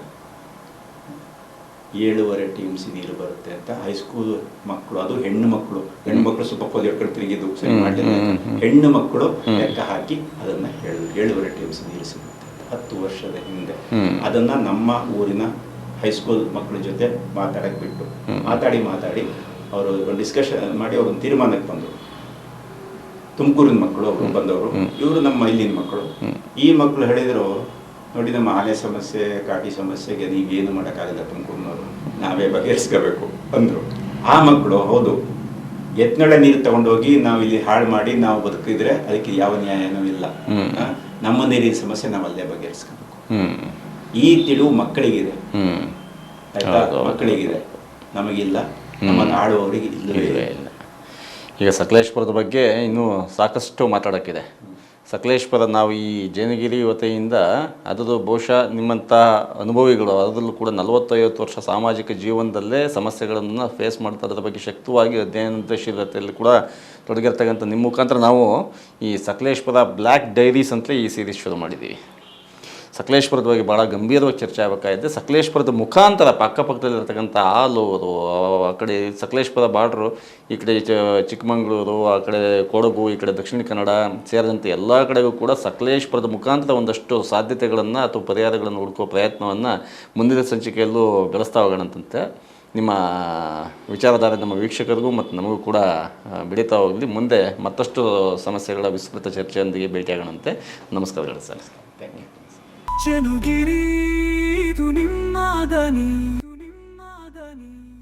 Speaker 2: 7.5 TMC ನೀರು ಬರುತ್ತೆ ಅಂತ ಹೈಸ್ಕೂಲ್ ಮಕ್ಕಳು, ಅದು ಹೆಣ್ಣು ಮಕ್ಕಳು ಸ್ವಲ್ಪ ಪೋಲಿ ಹಿಡ್ಕೊಂಡು ತಿರುಗಿದ್ದು ಸರಿ ಮಾಡಲಿಲ್ಲ, ಹೆಣ್ಣು ಮಕ್ಕಳು ಲೆಕ್ಕ ಹಾಕಿ ಅದನ್ನು 7.5 TMC ನೀರು ಸಿಗುತ್ತೆ 10 ವರ್ಷದ ಹಿಂದೆ. ಅದನ್ನು ನಮ್ಮ ಊರಿನ ಹೈಸ್ಕೂಲ್ ಮಕ್ಕಳ ಜೊತೆ ಮಾತಾಡಕ್ಕೆ ಬಿಟ್ಟು ಮಾತಾಡಿ ಅವರು ಡಿಸ್ಕಷನ್ ಮಾಡಿ ಅವ್ರನ್ನ ತೀರ್ಮಾನಕ್ಕೆ ಬಂದರು. ತುಮಕೂರಿನ ಮಕ್ಕಳು ಅವರು ಬಂದವರು, ಇವರು ನಮ್ಮ ಇಲ್ಲಿನ ಮಕ್ಕಳು. ಈ ಮಕ್ಕಳು ಹೇಳಿದರು, ನೋಡಿ ನಮ್ಮ ಆನೆ ಸಮಸ್ಯೆ, ಕಾಟಿ ಸಮಸ್ಯೆಗೆ ನೀವೇನು ಮಾಡೋಕ್ಕಾಗಲ್ಲ ತುಮಕೂರಿನವರು, ನಾವೇ ಬಗೆಹರಿಸ್ಕೋಬೇಕು ಅಂದರು. ಆ ಮಕ್ಕಳು ಹೌದು, ಎತ್ನೊಳೆ ನೀರು ತಗೊಂಡೋಗಿ ನಾವು ಇಲ್ಲಿ ಹಾಳು ಮಾಡಿ ನಾವು ಬದುಕಿದ್ರೆ ಅದಕ್ಕೆ ಯಾವ ನ್ಯಾಯನೂ ಇಲ್ಲ, ನಮ್ಮ ನೀರಿನ ಸಮಸ್ಯೆ ನಾವು ಅಲ್ಲೇ ಬಗೆಹರಿಸ್ಕೋಬೇಕು. ಈ ತಿಳಿವು ಮಕ್ಕಳಿಗಿದೆ, ಆಯ್ತಾ, ಮಕ್ಕಳಿಗಿದೆ, ನಮಗಿಲ್ಲ, ನಮ್ಮನ್ನು ಆಳುವವರಿಗೆ ಇಲ್ಲವೇ ಇಲ್ಲ.
Speaker 1: ಈಗ ಸಕಲೇಶ್ಪುರದ ಬಗ್ಗೆ ಇನ್ನೂ ಸಾಕಷ್ಟು ಮಾತಾಡೋಕ್ಕಿದೆ. ಸಕಲೇಶ್ಪುರ ನಾವು ಈ ಜೇನಗಿರಿ ವತಿಯಿಂದ ಅದರದ್ದು ಬಹುಶಃ ನಿಮ್ಮಂಥ ಅನುಭವಿಗಳು ಅದರಲ್ಲೂ ಕೂಡ 40-50 ವರ್ಷ ಸಾಮಾಜಿಕ ಜೀವನದಲ್ಲೇ ಸಮಸ್ಯೆಗಳನ್ನು ಫೇಸ್ ಮಾಡ್ತಾ ಅದ್ರ ಬಗ್ಗೆ ಶಕ್ತವಾಗಿ ಅಧ್ಯಯನಶೀಲತೆಯಲ್ಲಿ ಕೂಡ ತೊಡಗಿರ್ತಕ್ಕಂಥ ನಿಮ್ಮ ಮುಖಾಂತರ ನಾವು ಈ ಸಕಲೇಶ್ಪುರ ಬ್ಲ್ಯಾಕ್ ಡೈರೀಸ್ ಅಂತಲೇ ಈ ಸೀರೀಸ್ ಶುರು ಮಾಡಿದ್ದೀವಿ. ಸಕಲೇಶ್ಪುರದ ಬಗ್ಗೆ ಭಾಳ ಗಂಭೀರವಾಗಿ ಚರ್ಚೆ ಆಗಬೇಕಾಗಿದೆ. ಸಕಲೇಶ್ಪುರದ ಮುಖಾಂತರ ಅಕ್ಕಪಕ್ಕದಲ್ಲಿರ್ತಕ್ಕಂಥ ಆಲೂರು, ಆ ಕಡೆ ಸಕಲೇಶ್ಪುರ ಬಾರ್ಡ್ರು, ಈ ಕಡೆ ಚಿಕ್ಕಮಗಳೂರು, ಆ ಕಡೆ ಕೊಡಗು, ಈ ಕಡೆ ದಕ್ಷಿಣ ಕನ್ನಡ ಸೇರಿದಂತೆ ಎಲ್ಲ ಕಡೆಗೂ ಕೂಡ ಸಕಲೇಶ್ಪುರದ ಮುಖಾಂತರ ಒಂದಷ್ಟು ಸಾಧ್ಯತೆಗಳನ್ನು ಅಥವಾ ಪರಿಹಾರಗಳನ್ನು ಹುಡುಕುವ ಪ್ರಯತ್ನವನ್ನು ಮುಂದಿನ ಸಂಚಿಕೆಯಲ್ಲೂ ಬೆಳೆಸ್ತಾ ಹೋಗೋಣಂತೆ. ನಿಮ್ಮ ವಿಚಾರಧಾರೆ ನಮ್ಮ ವೀಕ್ಷಕರಿಗೂ ಮತ್ತು ನಮಗೂ ಕೂಡ ಬೆಳೀತಾ ಹೋಗಲಿ. ಮುಂದೆ ಮತ್ತಷ್ಟು ಸಮಸ್ಯೆಗಳ ವಿಸ್ತೃತ ಚರ್ಚೆಯೊಂದಿಗೆ ಭೇಟಿಯಾಗೋಣಂತೆ. ನಮಸ್ಕಾರಗಳು ಸರ್.
Speaker 2: Thank you.
Speaker 3: ಚೆನುಗಿರಿ ಇದು ನಿಮ್ಮ ದನಿ.